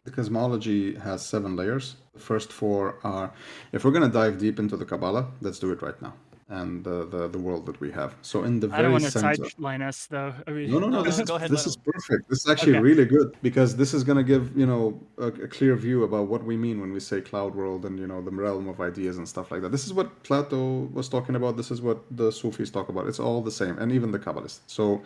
The cosmology has 7 layers. The first 4 are. If we're gonna dive deep into the Kabbalah, let's do it right now. And the world that we have. So in the I don't very want to center. sideline us though. I mean, No. No, This is go ahead, this let is him- perfect. This is actually Okay. really good because this is gonna give a clear view about what we mean when we say cloud world and the realm of ideas and stuff like that. This is what Plato was talking about. This is what the Sufis talk about. It's all the same, and even the Kabbalists. So,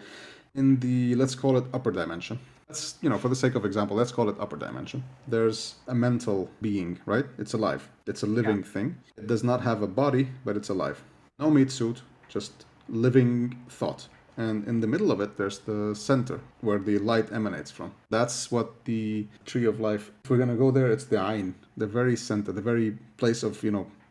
in the let's call it upper dimension. Let's for the sake of example, let's call it upper dimension. There's a mental being, right? It's alive. It's a living thing. It does not have a body, but it's alive. No meat suit, just living thought. And in the middle of it, there's the center where the light emanates from. That's what the tree of life. If we're gonna go there, it's the Ain, the very center, the very place of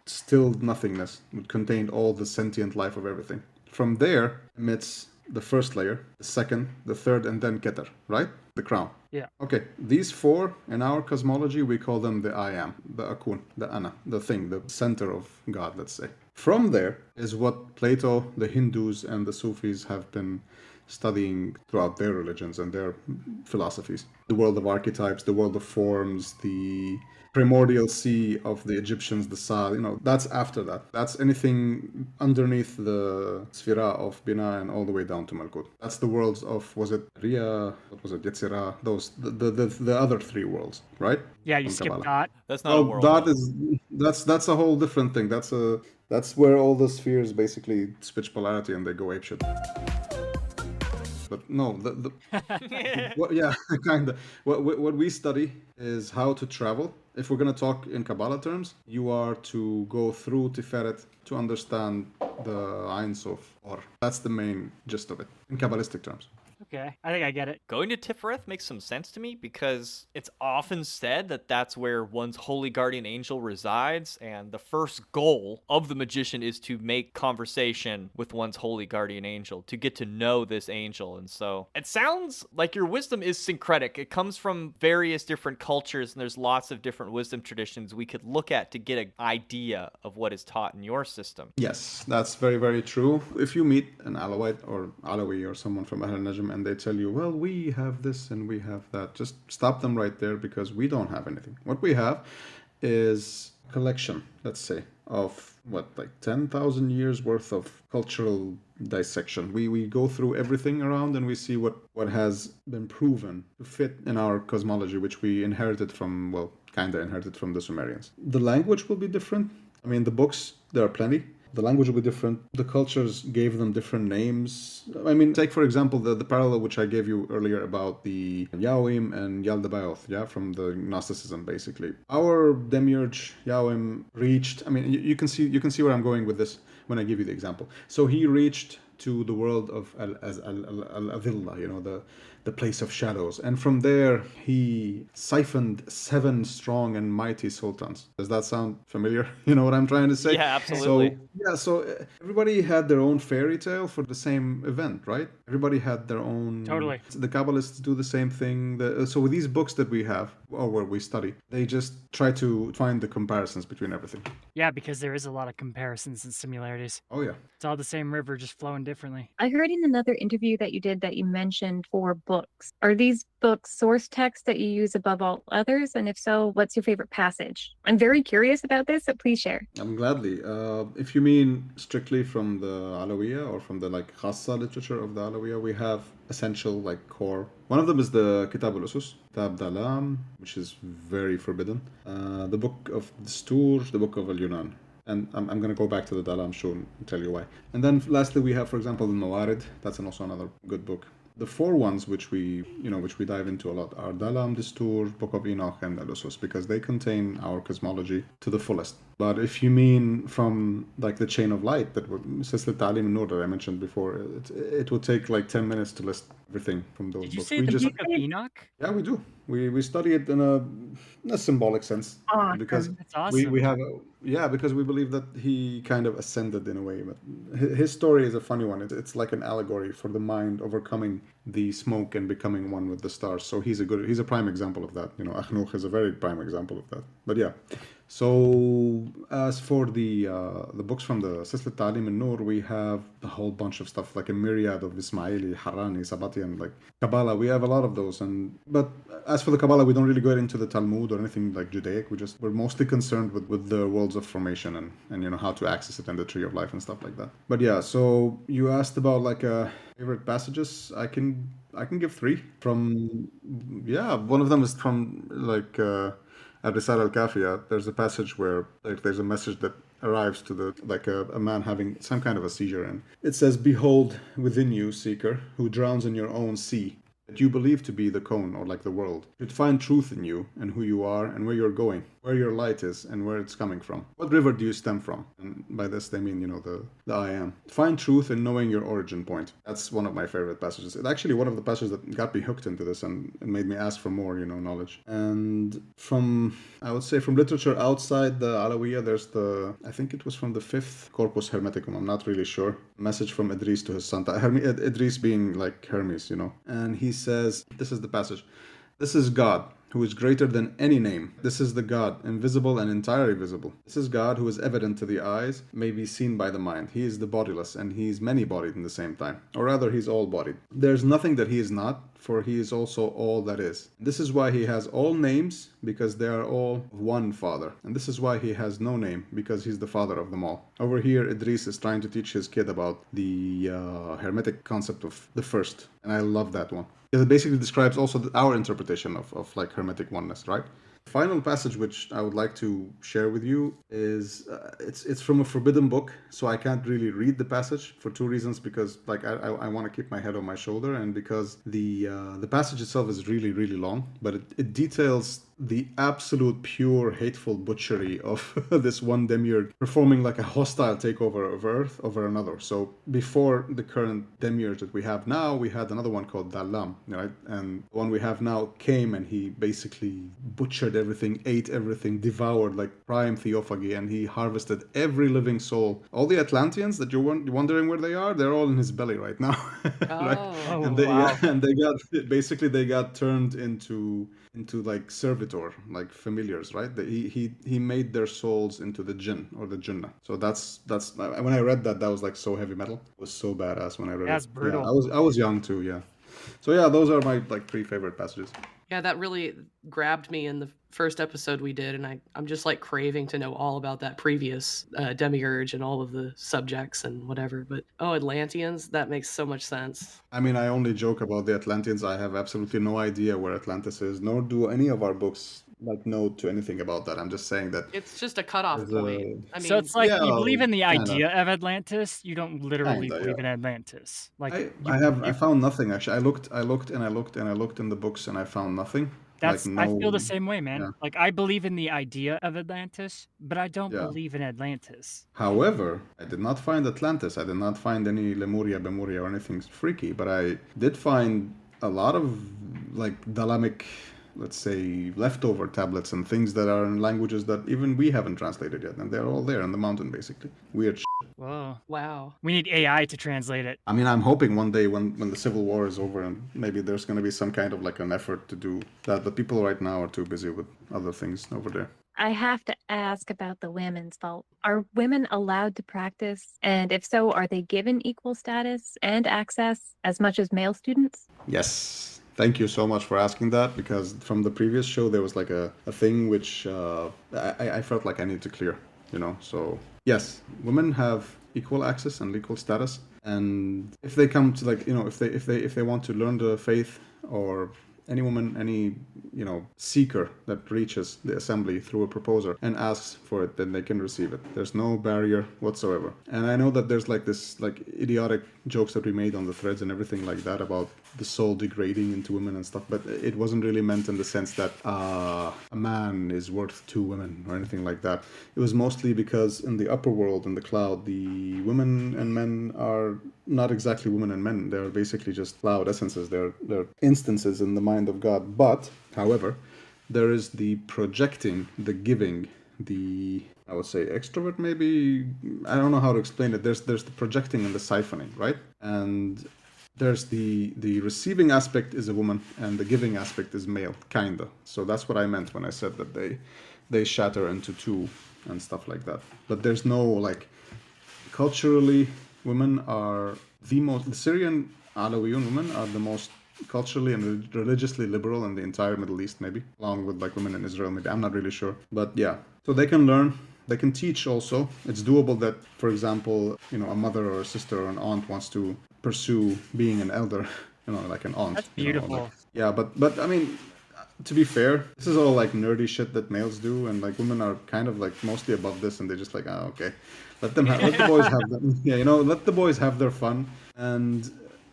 stilled nothingness, would contain all the sentient life of everything. From there emits the first layer, the second, the third, and then Keter, right? The crown. Yeah. Okay, these 4 in our cosmology we call them the I am, the Akun, the Ana, the thing, the center of God, let's say. From there is what Plato, the Hindus, and the Sufis have been studying throughout their religions and their philosophies. The world of archetypes, the world of forms, the primordial sea of the Egyptians, the Sa, that's after that. That's anything underneath the Sphira of Bina and all the way down to Malkut. That's the worlds of, was it Riya, what was it, Yetzirah, those, the other 3 worlds, right? Yeah, you From skip Kabbalah. dot. That's not a world. That though. is that's a whole different thing. That's where all the spheres basically switch polarity and they go apeshit. But no, kind of. What we study is how to travel. If we're gonna talk in Kabbalah terms, you are to go through Tiferet to understand the Ein Sof, or that's the main gist of it in Kabbalistic terms. Okay, I think I get it. Going to Tifereth makes some sense to me because it's often said that that's where one's holy guardian angel resides, and the first goal of the magician is to make conversation with one's holy guardian angel, to get to know this angel. And so it sounds like your wisdom is syncretic. It comes from various different cultures, and there's lots of different wisdom traditions we could look at to get an idea of what is taught in your system. Yes, that's very, very true. If you meet an Alawite or Alawi or someone from Ahl Najm and they tell you, well, we have this and we have that, just stop them right there because we don't have anything. What we have is a collection, let's say, of 10,000 years worth of cultural dissection. We go through everything around and we see what has been proven to fit in our cosmology, which we inherited from, kind of inherited from the Sumerians. The language will be different. I mean, the books, there are plenty. The language will be different. The cultures gave them different names. I mean, take, for example, the parallel which I gave you earlier about the Yahwim and Yaldabaoth, from the Gnosticism, basically. Our demiurge, Yahwim, reached... I mean, you can see where I'm going with this when I give you the example. So he reached to the world of Al-Adillah, the place of shadows. And from there, he siphoned 7 strong and mighty sultans. Does that sound familiar? You know what I'm trying to say? Yeah, absolutely. So everybody had their own fairy tale for the same event, right? Everybody had their own... Totally. The Kabbalists do the same thing. So with these books that we have, or where we study, they just try to find the comparisons between everything. Yeah, because there is a lot of comparisons and similarities. Oh, yeah. It's all the same river, just flowing differently. I heard in another interview that you did that you mentioned 4 books. Are these books source texts that you use above all others? And if so, what's your favorite passage? I'm very curious about this, so please share. I'm gladly. If you mean strictly from the Alawiya or from the Khassa literature of the Alawiya, we have essential core. One of them is the Kitab al-Usus, Kitab Dalam, which is very forbidden. The book of Dastur, the book of Al-Yunan. And I'm going to go back to the Dalam soon and tell you why. And then lastly, we have, for example, the Mawarid. That's also another good book. The four ones which we dive into a lot are Dalam, Distur, Book of Enoch, and Elusus, because they contain our cosmology to the fullest. But if you mean from like the chain of light that Silsilat Ta'lim Nur that I mentioned before, it would take like 10 minutes to list everything from those Did you books. say the Book of Enoch? Yeah, we do. We study it in a symbolic sense because That's awesome. we have because we believe that he kind of ascended in a way. But his story is a funny one. It's like an allegory for the mind overcoming the smoke and becoming one with the stars. So he's a prime example of that. Akhnuch is a very prime example of that. But yeah. So as for the books from the Silsilat Ta'lim Nur, we have a whole bunch of stuff, like a myriad of Ismaili, Harani, Sabatian, like Kabbalah. We have a lot of those. But as for the Kabbalah, we don't really go into the Talmud or anything like Judaic. We're mostly concerned with the worlds of formation and how to access it and the tree of life and stuff like that. But yeah, so you asked about like favorite passages. I can give three from. Yeah, one of them is from like. At Risale al-Kafiya, there's a passage where there's a message that arrives to a man having some kind of a seizure, and it says, "Behold within you, seeker, who drowns in your own sea, that you believe to be the cone or like the world. You'd find truth in you and who you are and where you're going, where your light is and where it's coming from. What river do you stem from?" And by this they mean, the I am. Find truth in knowing your origin point. That's one of my favorite passages. It's actually one of the passages that got me hooked into this and made me ask for more, knowledge. And I would say from literature outside the Alawiyya, there's I think it was from the 5th Corpus Hermeticum, I'm not really sure. Message from Idris to his son, Idris being like Hermes, and he says, this is the passage: "This is God, who is greater than any name. This is the God, invisible and entirely visible. This is God, who is evident to the eyes, may be seen by the mind. He is the bodiless, and he is many-bodied in the same time. Or rather, he's all-bodied. There's nothing that he is not, for he is also all that is. This is why he has all names, because they are all one Father. And this is why he has no name, because he's the Father of them all." Over here, Idris is trying to teach his kid about the Hermetic concept of the first. And I love that one. It basically describes also our interpretation of like Hermetic oneness, right? The final passage which I would like to share with you is it's from a forbidden book, so I can't really read the passage for two reasons. Because like I want to keep my head on my shoulder, and because the passage itself is really, really long, but it details the absolute pure hateful butchery of this one demiurge performing like a hostile takeover of Earth over another. So before the current demiurge that we have now, we had another one called Dalam, right? And the one we have now came and he basically butchered everything, ate everything, devoured like prime theophagy, and he harvested every living soul. All the Atlanteans that you're wondering where they are, they're all in his belly right now. Right? Oh, And they got turned into like servitor, like familiars, right? He made their souls into the jinn or the jinnah. So that's when I read that was like so heavy metal. It was so badass when I read That's it. brutal. Yeah, I was young too, yeah. So yeah, those are my like three favorite passages. Yeah, that really grabbed me in the first episode we did, and I'm just like craving to know all about that previous demiurge and all of the subjects and whatever. But Atlanteans, that makes so much sense. I mean, I only joke about the Atlanteans. I have absolutely no idea where Atlantis is, nor do any of our books like note to anything about that. I'm just saying that It's just a cutoff point. I mean, So it's like yeah, you believe in the kinda. idea of Atlantis, you don't literally Kinda, believe yeah. in Atlantis. Like I found nothing actually. I looked in the books and I found nothing. That's Like I feel the no, same way, man. yeah. Like I believe in the idea of Atlantis, but I don't Yeah. believe in Atlantis. However, I did not find Atlantis. I did not find any Lemuria, Bemuria, or anything freaky. But I did find a lot of like Dalamic, let's say, leftover tablets and things that are in languages that even we haven't translated yet, and they're all there in the mountain, basically. Weird. Whoa. wow. We need AI to translate it. I mean, I'm hoping one day when the Civil War is over and maybe there's going to be some kind of like an effort to do that. But people right now are too busy with other things over there. I have to ask about the women's fault. Are women allowed to practice? And if so, are they given equal status and access as much as male students? Yes. Thank you so much for asking that, because from the previous show, there was like a thing which I felt like I need to clear, So yes, women have equal access and equal status. And if they come to like, if they want to learn the faith, or any woman, any seeker that reaches the assembly through a proposer and asks for it, then they can receive it. There's no barrier whatsoever. And I know that there's like this like idiotic jokes that we made on the threads and everything like that about the soul degrading into women and stuff, but it wasn't really meant in the sense that a man is worth 2 women or anything like that. It was mostly because in the upper world, in the cloud, the women and men are not exactly women and men. They're basically just cloud essences. They're instances in the mind of God. But, however, there is the projecting, the giving, the, I would say, extrovert maybe. I don't know how to explain it. There's the projecting and the siphoning, right? And there's the receiving aspect is a woman and the giving aspect is male, kinda. So that's what I meant when I said that they shatter into 2 and stuff like that. But there's no, like, culturally, women are the Syrian Alawiyun women are the most culturally and religiously liberal in the entire Middle East, maybe, along with like women in Israel, maybe. I'm not really sure. But yeah, so they can learn. They can teach also. It's doable that, for example, a mother or a sister or an aunt wants to pursue being an elder, like an aunt. That's beautiful. Yeah, but I mean, to be fair, this is all like nerdy shit that males do, and like women are kind of like mostly above this, and they're just like, okay, let the boys have them. Yeah, let the boys have their fun. And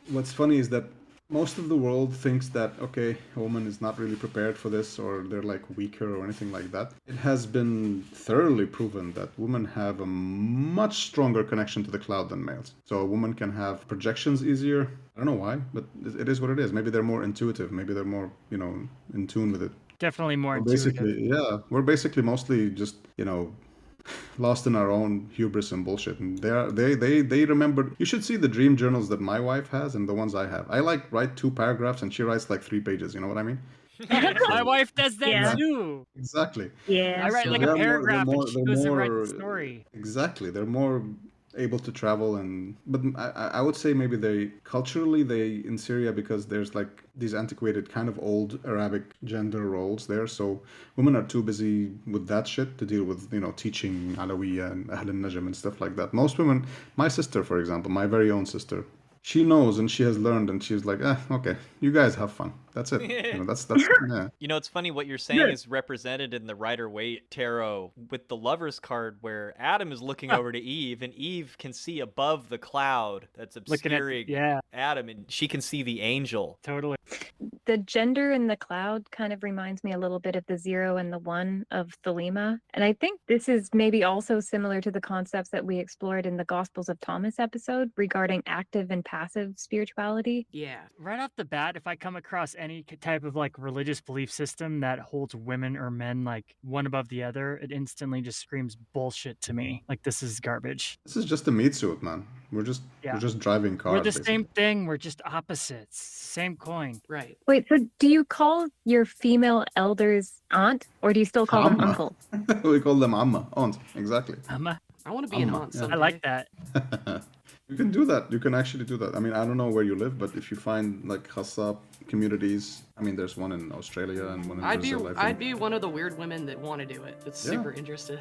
what's funny is that most of the world thinks that, okay, a woman is not really prepared for this, or they're like weaker or anything like that. It has been thoroughly proven that women have a much stronger connection to the cloud than males. So a woman can have projections easier. I don't know why, but it is what it is. Maybe they're more intuitive. Maybe they're more, in tune with it. Definitely more intuitive. Basically, yeah, we're basically mostly just, lost in our own hubris and bullshit. And they remembered. You should see the dream journals that my wife has and the ones I have. I write 2 paragraphs and she writes like 3 pages. You know what I mean? My wife does that too. Exactly. Yeah. I write like a paragraph and she goes and writes the story. Exactly. They're more able to travel, but I would say maybe they in Syria, because there's like these antiquated kind of old Arabic gender roles there, so women are too busy with that shit to deal with teaching Alawiyya and Ahl al-Najm and stuff like that. Most women, my sister for example, my very own sister, she knows and she has learned, and she's like, okay, you guys have fun. That's it. That's yeah. It's funny what you're saying is represented in the Rider-Waite tarot with the Lover's card, where Adam is looking over to Eve, and Eve can see above the cloud that's obscuring Adam, and she can see the angel. Totally. The gender in the cloud kind of reminds me a little bit of the 0 and the 1 of Thelema. And I think this is maybe also similar to the concepts that we explored in the Gospels of Thomas episode regarding active and passive spirituality. Yeah. Right off the bat, if I come across any type of like religious belief system that holds women or men like one above the other, it instantly just screams bullshit to me. Like, this is garbage. This is just a meat suit, man. We're just driving cars. We're the basically. same thing. We're just opposites. Same coin. Right. Wait, so do you call your female elders aunt, or do you still call them Amma. uncle? We call them Amma, aunt, exactly. Amma. I want to be an Amma, aunt yeah. someday. I like that. You can do that. You can actually do that. I mean, I don't know where you live, but if you find like Khassa communities, I mean, there's one in Australia and one in Brazil. I'd be one of the weird women that want to do it. That's super interested.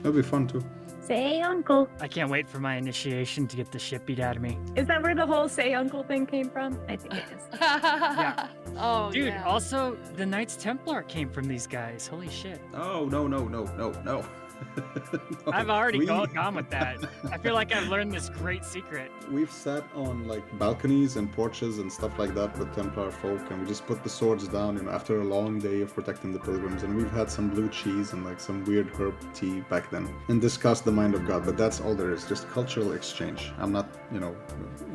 That'd be fun too. Say uncle. I can't wait for my initiation to get the shit beat out of me. Is that where the whole say uncle thing came from? I think it is. Yeah. Oh, Dude, yeah. also, the Knights Templar came from these guys. Holy shit. Oh, no. No, I've already gone with that. I feel like I've learned this great secret. We've sat on like balconies and porches and stuff like that with Templar folk, and we just put the swords down, after a long day of protecting the pilgrims, and we've had some blue cheese and like some weird herb tea back then, and discussed the mind of God. But that's all there is, just cultural exchange. I'm not,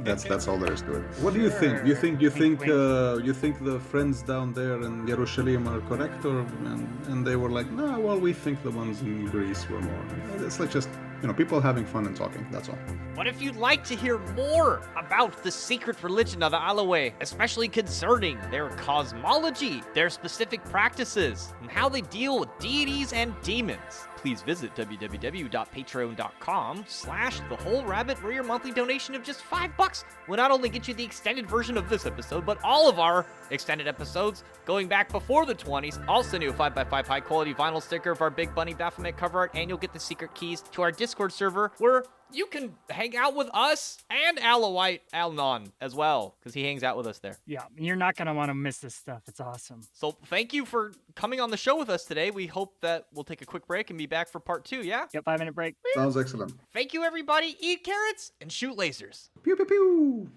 that's all there is to it. What do you think? You think the friends down there in Jerusalem are correct, and they were like, nah, well, we think the ones in Greece were more. It's like just people having fun and talking. That's all. What if you'd like to hear more about the secret religion of the Alawite, especially concerning their cosmology, their specific practices, and how they deal with deities and demons? Please visit www.patreon.com/thewholerabbit, where your monthly donation of just $5 will not only get you the extended version of this episode, but all of our extended episodes going back before the 20s. I'll send you a 5x5 high quality vinyl sticker of our Big Bunny Baphomet cover art, and you'll get the secret keys to our Discord server, where you can hang out with us and Alawite Anon as well, because he hangs out with us there. Yeah, you're not going to want to miss this stuff. It's awesome. So thank you for coming on the show with us today. We hope that we'll take a quick break and be back for part 2, yeah? Yep, 5-minute break. Sounds excellent. Thank you, everybody. Eat carrots and shoot lasers. Pew, pew, pew.